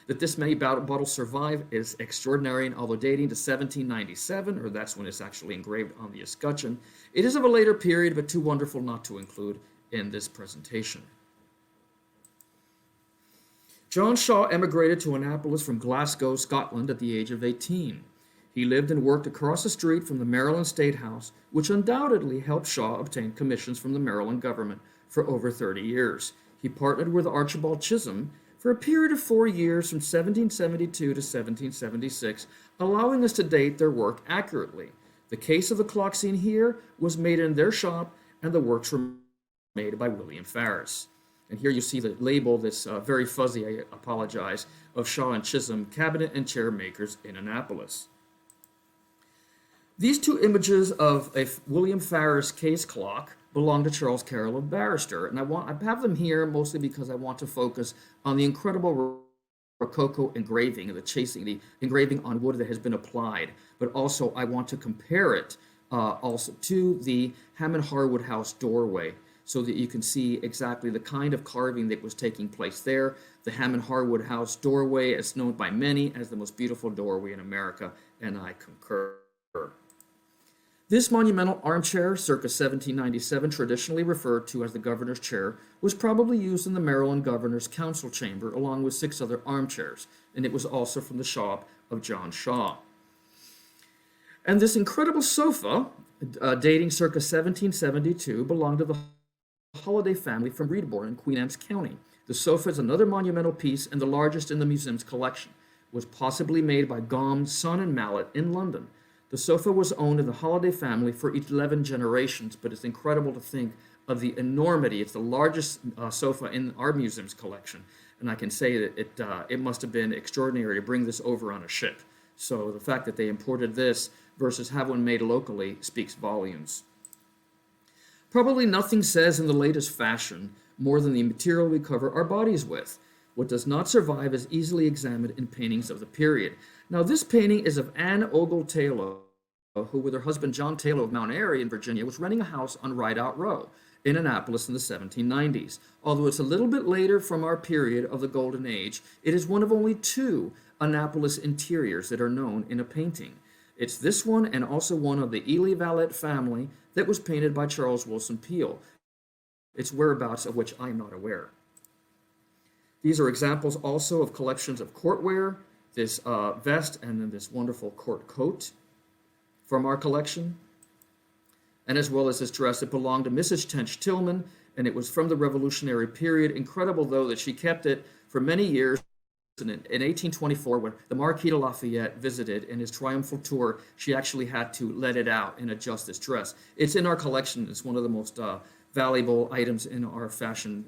Speaker 3: That this many bottles survive is extraordinary, and although dating to 1797, or that's when it's actually engraved on the escutcheon, it is of a later period, but too wonderful not to include in this presentation. John Shaw emigrated to Annapolis from Glasgow, Scotland at the age of 18. He lived and worked across the street from the Maryland State House, which undoubtedly helped Shaw obtain commissions from the Maryland government for over 30 years. He partnered with Archibald Chisholm for a period of 4 years from 1772 to 1776, allowing us to date their work accurately. The case of the clock seen here was made in their shop, and the works were made by William Farris. And here you see the label, this very fuzzy, I apologize, of Shaw and Chisholm cabinet and chair makers in Annapolis. These two images of a William Farris case clock belong to Charles Carroll, a barrister, and I have them here mostly because I want to focus on the incredible Rococo engraving, the engraving on wood that has been applied, but also I want to compare it also to the Hammond Harwood House doorway, so that you can see exactly the kind of carving that was taking place there. The Hammond Harwood House doorway is known by many as the most beautiful doorway in America, and I concur. This monumental armchair, circa 1797, traditionally referred to as the governor's chair, was probably used in the Maryland governor's council chamber along with 6 other armchairs, and it was also from the shop of John Shaw. And this incredible sofa, dating circa 1772, belonged to the Holiday family from Reedbourne in Queen Anne's County. The sofa is another monumental piece and the largest in the museum's collection. It was possibly made by Gaume, Son and Mallet in London. The sofa was owned in the Holiday family for 11 generations, but it's incredible to think of the enormity. It's the largest sofa in our museum's collection, and I can say that it must have been extraordinary to bring this over on a ship. So the fact that they imported this versus have one made locally speaks volumes. Probably nothing says in the latest fashion more than the material we cover our bodies with. What does not survive is easily examined in paintings of the period. Now, this painting is of Anne Ogle Taylor, who with her husband John Taylor of Mount Airy in Virginia was renting a house on Rideout Row in Annapolis in the 1790s. Although it's a little bit later from our period of the Golden Age, it is one of only 2 Annapolis interiors that are known in a painting. It's this one and also one of the Ely Valet family that was painted by Charles Wilson Peale, its whereabouts of which I am not aware. These are examples also of collections of courtwear, this vest and then this wonderful court coat from our collection, and as well as this dress that belonged to Mrs. Tench Tillman, and it was from the Revolutionary period. Incredible, though, that she kept it for many years. In 1824, when the Marquis de Lafayette visited in his triumphal tour, she actually had to let it out and adjust this dress. It's in our collection. It's one of the most valuable items in our fashion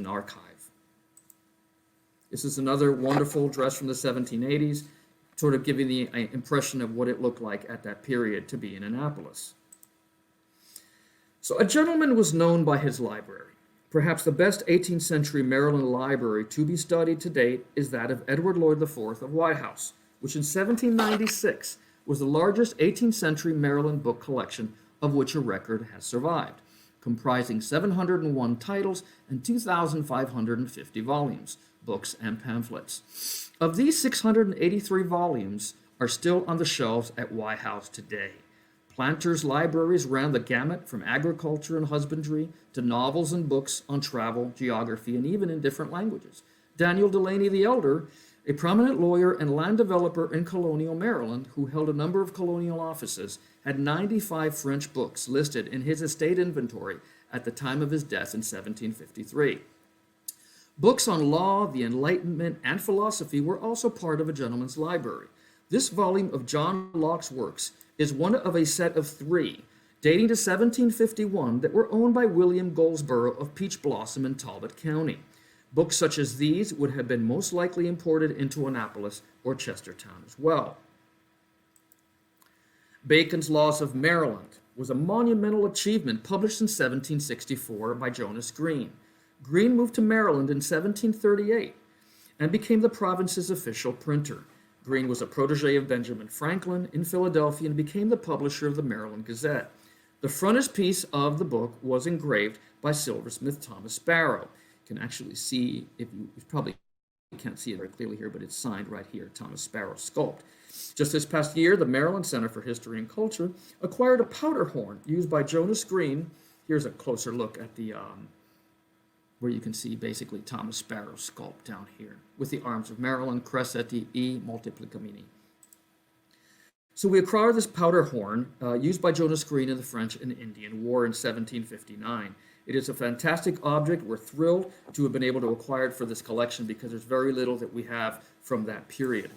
Speaker 3: archive. This is another wonderful dress from the 1780s, sort of giving the impression of what it looked like at that period to be in Annapolis. So a gentleman was known by his library. Perhaps the best 18th century Maryland library to be studied to date is that of Edward Lloyd IV of White House, which in 1796 was the largest 18th century Maryland book collection of which a record has survived, comprising 701 titles and 2,550 volumes, books and pamphlets. Of these, 683 volumes are still on the shelves at White House today. Planters' libraries ran the gamut from agriculture and husbandry to novels and books on travel, geography, and even in different languages. Daniel Delaney the Elder, a prominent lawyer and land developer in colonial Maryland who held a number of colonial offices, had 95 French books listed in his estate inventory at the time of his death in 1753. Books on law, the Enlightenment, and philosophy were also part of a gentleman's library. This volume of John Locke's works is one of a set of 3, dating to 1751, that were owned by William Goldsborough of Peach Blossom in Talbot County. Books such as these would have been most likely imported into Annapolis or Chestertown as well. Bacon's Laws of Maryland was a monumental achievement published in 1764 by Jonas Green. Green moved to Maryland in 1738 and became the province's official printer. Green was a protege of Benjamin Franklin in Philadelphia and became the publisher of the Maryland Gazette. The frontispiece of the book was engraved by silversmith Thomas Sparrow. You can actually see, you probably can't see it very clearly here, but it's signed right here, Thomas Sparrow sculpt. Just this past year, the Maryland Center for History and Culture acquired a powder horn used by Jonas Green. Here's a closer look at the where you can see basically Thomas Sparrow sculpt down here with the arms of Maryland, Crescenti e Multiplicamini. So we acquired this powder horn used by Jonas Green in the French and Indian War in 1759. It is a fantastic object. We're thrilled to have been able to acquire it for this collection because there's very little that we have from that period.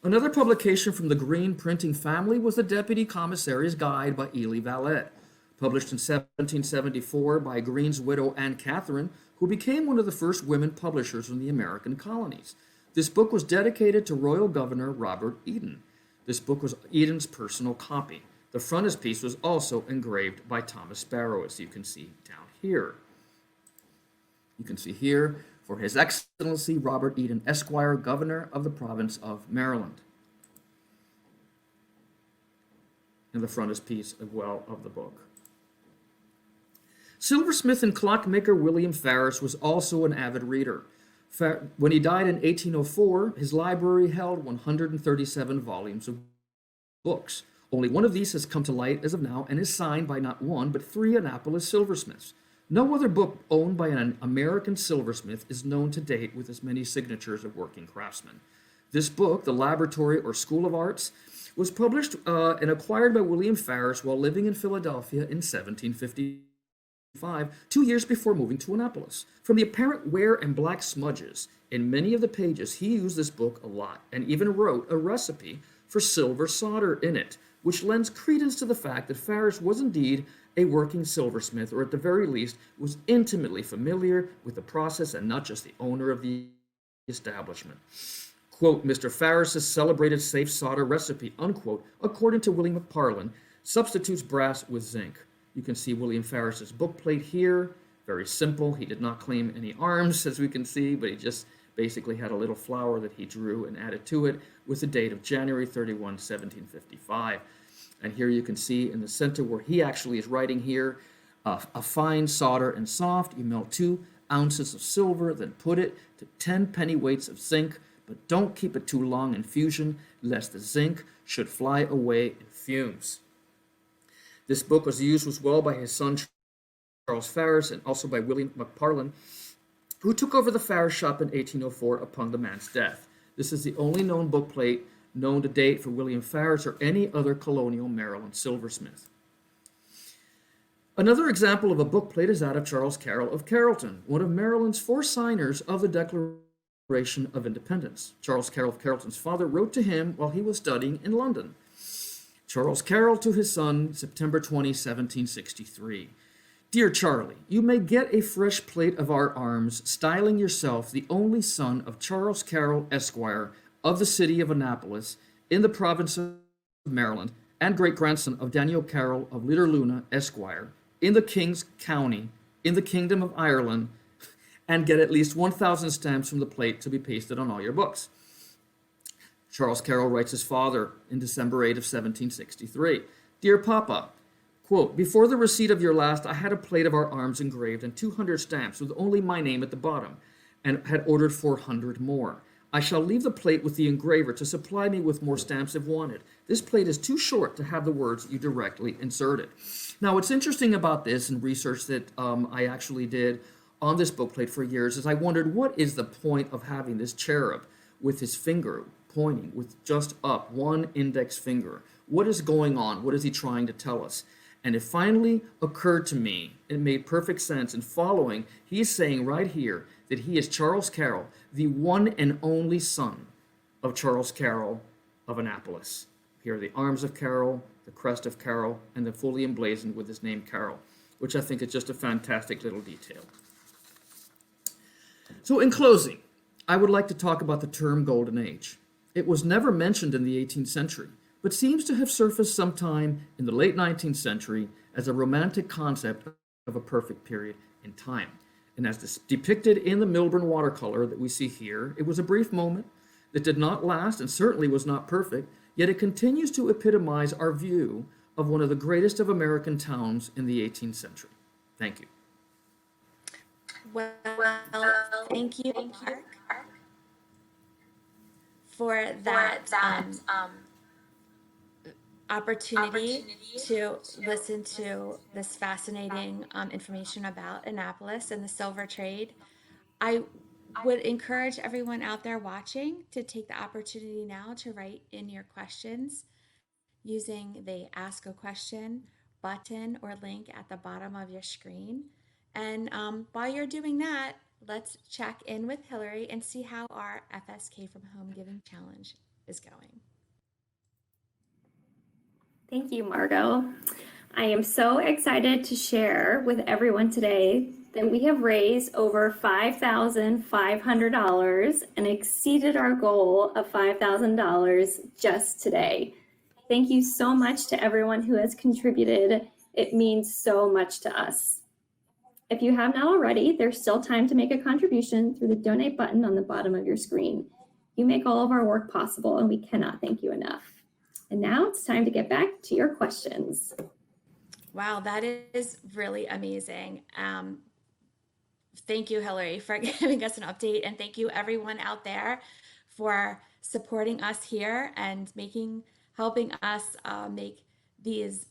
Speaker 3: Another publication from the Green printing family was the Deputy Commissary's Guide by Ely Valet, published in 1774 by Green's widow Anne Catherine, who became one of the first women publishers in the American colonies. This book was dedicated to Royal Governor Robert Eden. This book was Eden's personal copy. The frontispiece was also engraved by Thomas Sparrow, as you can see down here. You can see here, for His Excellency Robert Eden, Esquire, Governor of the Province of Maryland. And the frontispiece as well of the book. Silversmith and clockmaker William Farris was also an avid reader. When he died in 1804, his library held 137 volumes of books. Only one of these has come to light as of now and is signed by not one, but 3 Annapolis silversmiths. No other book owned by an American silversmith is known to date with as many signatures of working craftsmen. This book, The Laboratory or School of Arts, was published and acquired by William Farris while living in Philadelphia in 1755, 2 years before moving to Annapolis. From the apparent wear and black smudges in many of the pages, he used this book a lot and even wrote a recipe for silver solder in it, which lends credence to the fact that Farris was indeed a working silversmith, or at the very least was intimately familiar with the process and not just the owner of the establishment. Quote, Mr. Farris's celebrated safe solder recipe, unquote, according to William McParlin, substitutes brass with zinc. You can see William Farris's bookplate here. Very simple. He did not claim any arms, as we can see, but he just basically had a little flower that he drew and added to it with the date of January 31, 1755. And here you can see in the center where he actually is writing here, a fine solder and soft. You melt 2 ounces of silver, then put it to 10 pennyweights of zinc, but don't keep it too long in fusion, lest the zinc should fly away in fumes. This book was used as well by his son Charles Farris and also by William McParlin, who took over the Farris shop in 1804 upon the man's death. This is the only known bookplate known to date for William Farris or any other colonial Maryland silversmith. Another example of a bookplate is that of Charles Carroll of Carrollton, one of Maryland's 4 signers of the Declaration of Independence. Charles Carroll of Carrollton's father wrote to him while he was studying in London. Charles Carroll to his son, September 20, 1763. Dear Charlie, you may get a fresh plate of our arms, styling yourself the only son of Charles Carroll, Esquire, of the city of Annapolis, in the province of Maryland, and great-grandson of Daniel Carroll of Liderluna, Esquire, in the King's County, in the Kingdom of Ireland, and get at least 1,000 stamps from the plate to be pasted on all your books. Charles Carroll writes his father in December 8 of 1763. Dear Papa, quote, before the receipt of your last, I had a plate of our arms engraved and 200 stamps with only my name at the bottom, and had ordered 400 more. I shall leave the plate with the engraver to supply me with more stamps if wanted. This plate is too short to have the words you directly inserted. Now, what's interesting about this and research that I actually did on this bookplate for years is I wondered, what is the point of having this cherub with his finger pointing with just up one index finger? What is going on? What is he trying to tell us? And it finally occurred to me, it made perfect sense. In following, he is saying right here that he is Charles Carroll, the one and only son of Charles Carroll of Annapolis. Here are the arms of Carroll, the crest of Carroll, and the fully emblazoned with his name Carroll, which I think is just a fantastic little detail. So in closing, I would like to talk about the term Golden Age. It was never mentioned in the 18th century, but seems to have surfaced sometime in the late 19th century as a romantic concept of a perfect period in time. And as depicted in the Milburn watercolor that we see here, it was a brief moment that did not last and certainly was not perfect, yet it continues to epitomize our view of one of the greatest of American towns in the 18th century. Thank you.
Speaker 1: Well, thank you, Mark, for that opportunity to listen to this fascinating information about Annapolis and the silver trade. I would encourage everyone out there watching to take the opportunity now to write in your questions using the Ask a Question button or link at the bottom of your screen. And while you're doing that, let's check in with Hillary and see how our FSK from Home Giving Challenge is going.
Speaker 2: Thank you, Margot. I am so excited to share with everyone today that we have raised over $5,500 and exceeded our goal of $5,000 just today. Thank you so much to everyone who has contributed. It means so much to us. If you have not already, there's still time to make a contribution through the donate button on the bottom of your screen. You make all of our work possible, and we cannot thank you enough. And now it's time to get back to your questions.
Speaker 1: Wow, that is really amazing. Thank you, Hillary, for giving us an update. And thank you everyone out there for supporting us here and helping us make these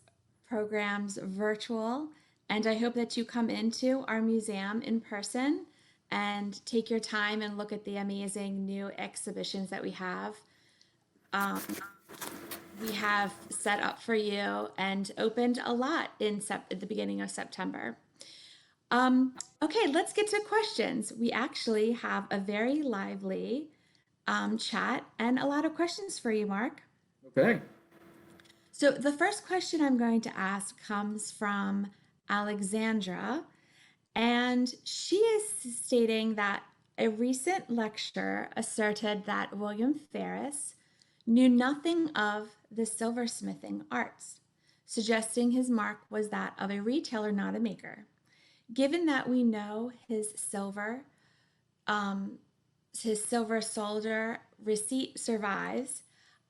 Speaker 1: programs virtual. And I hope that you come into our museum in person and take your time and look at the amazing new exhibitions that we have. Um, we have set up for you and opened a lot at the beginning of September. Okay, let's get to questions. We actually have a very lively chat and a lot of questions for you, Mark.
Speaker 3: Okay.
Speaker 1: So the first question I'm going to ask comes from Alexandra, and she is stating that a recent lecturer asserted that William Ferris knew nothing of the silversmithing arts, suggesting his mark was that of a retailer, not a maker. Given that we know um, his silver solder receipt survives,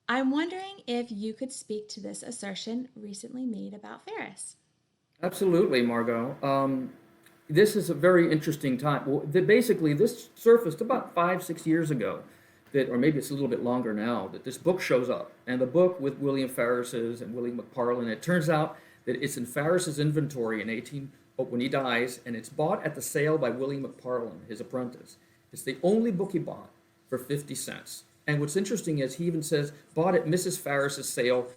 Speaker 1: I'm wondering if you could speak to this assertion recently made about Ferris.
Speaker 3: Absolutely, Margot. This is a very interesting time. Well, basically, this surfaced about 5, 6 years ago, or maybe it's a little bit longer now, that this book shows up. And the book with William Ferris's and William McParlin, it turns out that it's in Ferris's inventory when he dies, and it's bought at the sale by William McParlin, his apprentice. It's the only book he bought for 50 cents. And what's interesting is he even says, bought at Mrs. Ferris's sale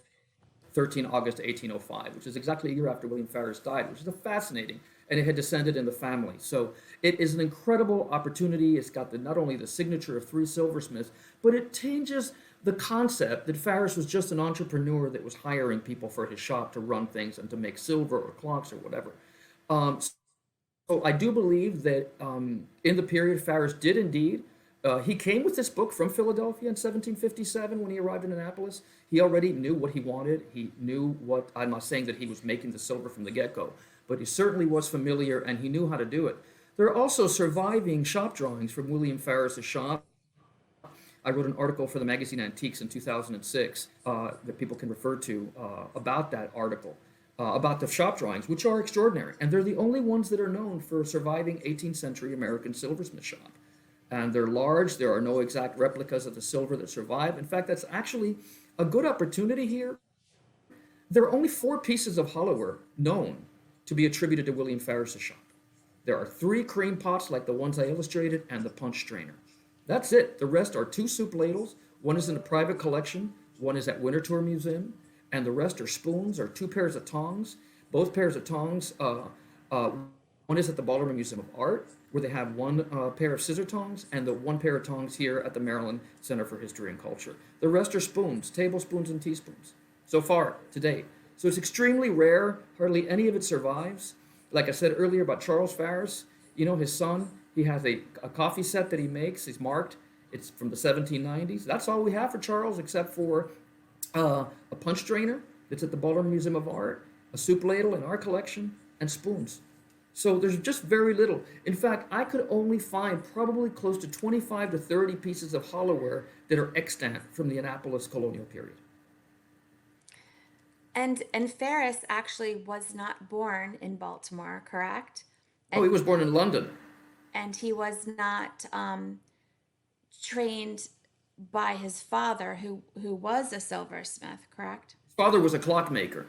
Speaker 3: 13 August 1805, which is exactly a year after William Ferris died, which is fascinating, and it had descended in the family. So it is an incredible opportunity. It's got not only the signature of 3 silversmiths, but it changes the concept that Farris was just an entrepreneur that was hiring people for his shop to run things and to make silver or clocks or whatever. So I do believe that in the period, Farris did indeed. He came with this book from Philadelphia in 1757 when he arrived in Annapolis. He already knew what he wanted. He knew what, I'm not saying that he was making the silver from the get-go, but he certainly was familiar and he knew how to do it. There are also surviving shop drawings from William Farris's shop. I wrote an article for the magazine Antiques in 2006 that people can refer to about that article. About the shop drawings, which are extraordinary. And they're the only ones that are known for a surviving 18th century American silversmith shop. And they're large. There are no exact replicas of the silver that survive. In fact, that's actually a good opportunity here. There are only 4 pieces of hollowware known to be attributed to William Ferris's shop. There are 3 cream pots like the ones I illustrated and the punch strainer. That's it. The rest are 2 soup ladles. One is in a private collection. One is at Winterthur Museum. And the rest are spoons or 2 pairs of tongs. Both pairs of tongs, one is at the Baltimore Museum of Art, where they have 1 pair of scissor tongs, and the 1 pair of tongs here at the Maryland Center for History and Culture. The rest are spoons, tablespoons and teaspoons, so far to date. So it's extremely rare. Hardly any of it survives. Like I said earlier about Charles Farris, his son, he has a coffee set that he makes. He's marked. It's from the 1790s. That's all we have for Charles, except for a punch strainer that's at the Baltimore Museum of Art, a soup ladle in our collection, and spoons. So there's just very little. In fact, I could only find probably close to 25 to 30 pieces of hollowware that are extant from the Annapolis colonial period.
Speaker 1: And Ferris actually was not born in Baltimore, correct?
Speaker 3: Oh, he was born in London.
Speaker 1: And he was not trained by his father, who was a silversmith, correct?
Speaker 3: His father was a clockmaker.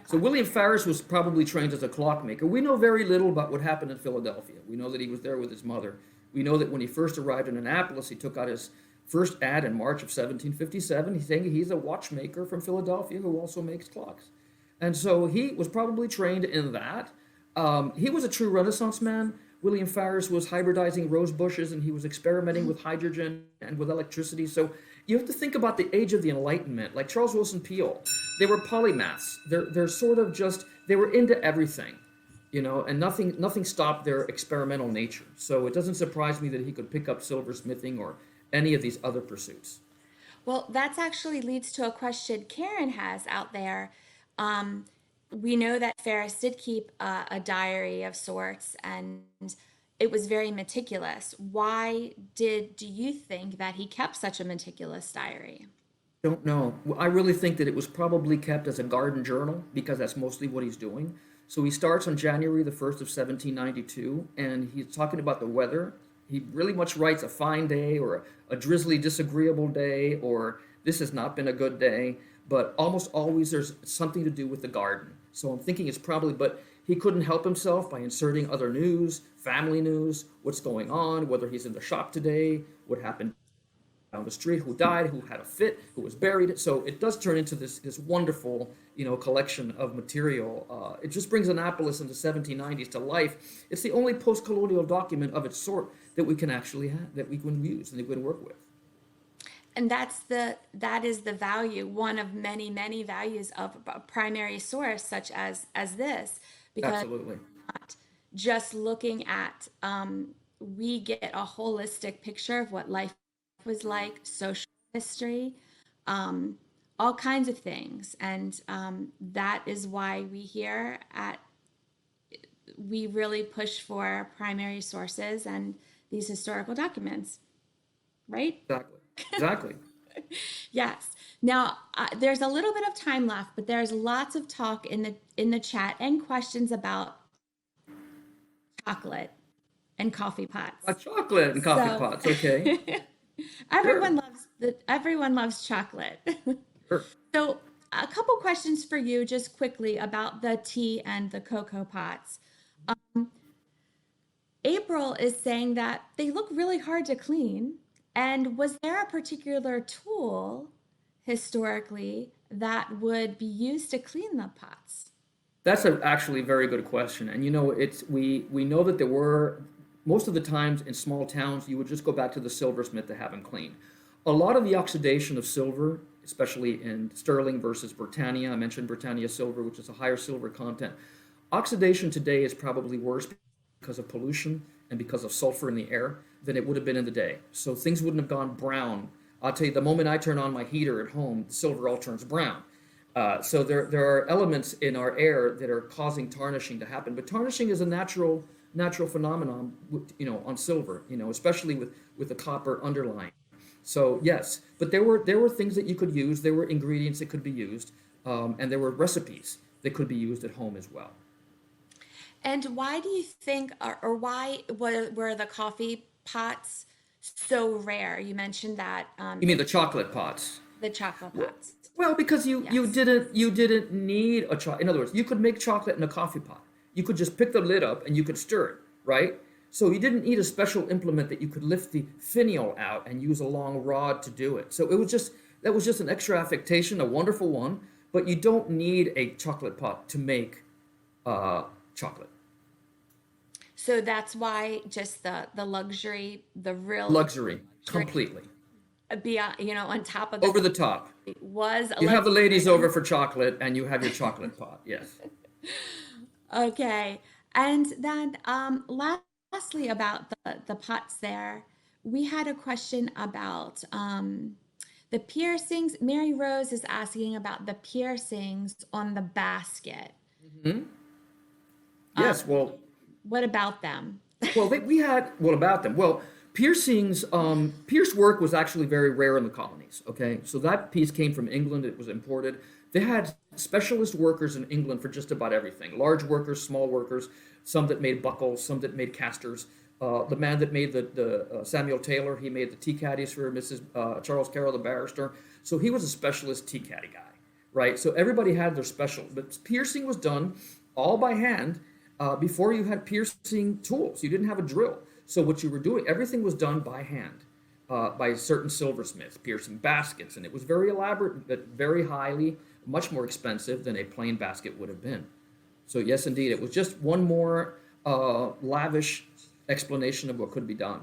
Speaker 3: So William Farris was probably trained as a clockmaker. We know very little about what happened in Philadelphia. We know that he was there with his mother. We know that when he first arrived in Annapolis, he took out his first ad in March of 1757. He's saying he's a watchmaker from Philadelphia who also makes clocks. And so he was probably trained in that. He was a true Renaissance man. William Farris was hybridizing rose bushes, and he was experimenting with hydrogen and with electricity. So you have to think about the age of the Enlightenment, like Charles Wilson Peale. They were polymaths. They're sort of they were into everything, and nothing stopped their experimental nature. So it doesn't surprise me that he could pick up silversmithing or any of these other pursuits.
Speaker 1: Well, that actually leads to a question Karen has out there. We know that Ferris did keep a diary of sorts, and it was very meticulous. Why do you think that he kept such a meticulous diary?
Speaker 3: Don't know. I really think that it was probably kept as a garden journal because that's mostly what he's doing. So he starts on January the 1st of 1792, and he's talking about the weather. He really much writes a fine day or a drizzly, disagreeable day, or this has not been a good day. but almost always there's something to do with the garden. So I'm thinking it's probably, but he couldn't help himself by inserting other news, family news, what's going on, whether he's in the shop today, what happened down the street, who died, who had a fit, who was buried. So it does turn into this wonderful, collection of material. It just brings Annapolis in the 1790s to life. It's the only post-colonial document of its sort that we can actually have, that we can use and that we can work with.
Speaker 1: And that is the value, one of many, many values of a primary source such as this, because
Speaker 3: Absolutely.
Speaker 1: not just looking at, we get a holistic picture of what life was like, social history, all kinds of things. And that is why we really push for primary sources and these historical documents, right?
Speaker 3: Exactly. Exactly.
Speaker 1: Yes. Now, there's a little bit of time left, but there's lots of talk in the chat and questions about chocolate and coffee
Speaker 3: A
Speaker 1: pots.
Speaker 3: chocolate and coffee
Speaker 1: So
Speaker 3: pots. Okay.
Speaker 1: everyone
Speaker 3: Sure.
Speaker 1: loves everyone loves chocolate.
Speaker 3: Sure.
Speaker 1: So a couple questions for you just quickly about the tea and the cocoa pots. April is saying that they look really hard to clean. And was there a particular tool historically that would be used to clean the pots?
Speaker 3: That's actually very good question. And it's we know that there were most of the times in small towns you would just go back to the silversmith to have them clean. A lot of the oxidation of silver, especially in sterling versus Britannia, I mentioned Britannia silver, which is a higher silver content. Oxidation today is probably worse because of pollution and because of sulfur in the air than it would have been in the day. So things wouldn't have gone brown. I'll tell you, the moment I turn on my heater at home, the silver all turns brown. So there are elements in our air that are causing tarnishing to happen. But tarnishing is a natural phenomenon, on silver, especially with the copper underlying. So yes, but there were things that you could use. There were ingredients that could be used, and there were recipes that could be used at home as well.
Speaker 1: And why do you think, or why were the coffee pots so rare? You mentioned that
Speaker 3: You mean the chocolate pots?
Speaker 1: the chocolate pots.
Speaker 3: Well, because you
Speaker 1: Yes.
Speaker 3: didn't need a chocolate. In other words, you could make chocolate in a coffee pot. You could just pick the lid up and you could stir it, right? So you didn't need a special implement that you could lift the finial out and use a long rod to do it. So that was just an extra affectation, a wonderful one. But you don't need a chocolate pot to make chocolate.
Speaker 1: So that's why just the luxury, the real
Speaker 3: Luxury, completely.
Speaker 1: beyond, on top of
Speaker 3: Over
Speaker 1: the
Speaker 3: the top.
Speaker 1: was a
Speaker 3: You have the
Speaker 1: luxury
Speaker 3: ladies
Speaker 1: item.
Speaker 3: over for chocolate and you have your chocolate pot. Yes.
Speaker 1: Okay. And then lastly about the pots there, we had a question about the piercings. Mary Rose is asking about the piercings on the basket.
Speaker 3: Hmm. Yes. Well,
Speaker 1: What about them?
Speaker 3: Well, we had, what about them? Well, piercings, pierced work was actually very rare in the colonies. Okay, so that piece came from England. It was imported. They had specialist workers in England for just about everything. Large workers, small workers, some that made buckles, some that made casters. The man that made the Samuel Taylor, he made the tea caddies for Mrs. Charles Carroll, the barrister. So he was a specialist tea caddy guy, right? So everybody had their special, but piercing was done all by hand. Before you had piercing tools, you didn't have a drill. So what you were doing, everything was done by hand by certain silversmiths, piercing baskets, and it was very elaborate, but very highly, much more expensive than a plain basket would have been. So yes, indeed, it was just one more lavish explanation of what could be done.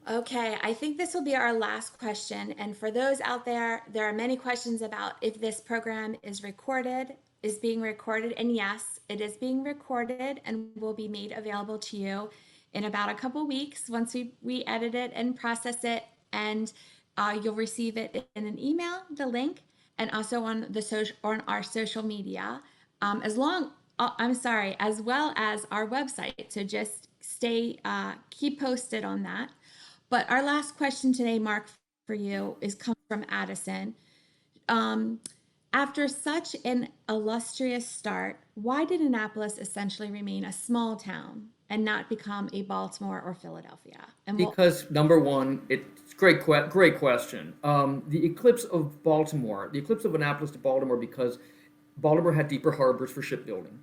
Speaker 1: Okay, I think this will be our last question. And for those out there, there are many questions about if this program is being recorded. And yes, it is being recorded and will be made available to you in about a couple weeks once we edit it and process it. And you'll receive it in an email, the link, and also on our social media, as well as our website. So just keep posted on that. But our last question today, Mark, for you comes from Addison. After such an illustrious start, why did Annapolis essentially remain a small town? and not become a Baltimore or Philadelphia? And
Speaker 3: Because number one, it's great question. The eclipse of Baltimore, the eclipse of Annapolis to Baltimore, because Baltimore had deeper harbors for shipbuilding.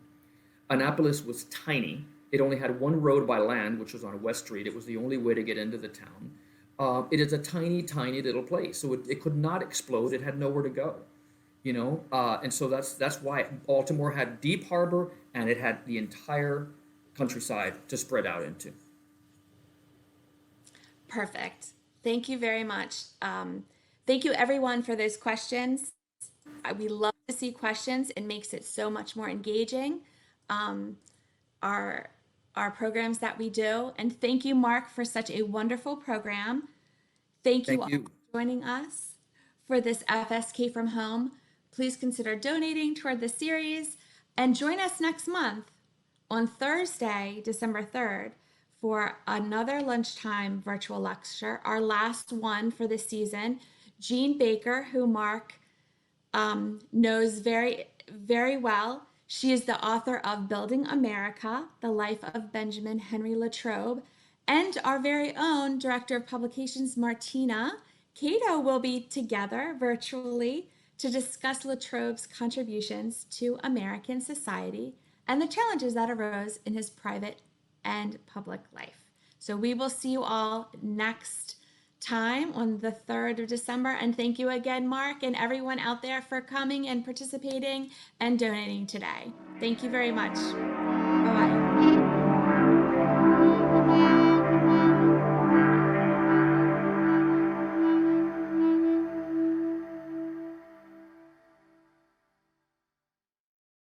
Speaker 3: Annapolis was tiny. It only had one road by land, which was on West Street. It was the only way to get into the town. It is a tiny, tiny little place, so it could not explode. It had nowhere to go, and so that's why Baltimore had deep harbor and it had the entire countryside to spread out into.
Speaker 1: perfect. Thank you very much. Thank you everyone for those questions. We love to see questions. It makes it so much more engaging. Our our programs that we do. And thank you, Mark, for such a wonderful program. Thank you
Speaker 3: Thank
Speaker 1: all
Speaker 3: you.
Speaker 1: for joining us for this FSK from home. Please consider donating toward the series and join us next month on Thursday, December 3rd, for another lunchtime virtual lecture, our last one for the season. Jean Baker, who Mark knows very, very well. She is the author of Building America, The Life of Benjamin Henry Latrobe, and our very own Director of Publications, Martina Cato, will be together virtually to discuss Latrobe's contributions to American society and the challenges that arose in his private and public life. So we will see you all next time on the 3rd of December. And thank you again, Mark, and everyone out there for coming and participating and donating today. Thank you very much.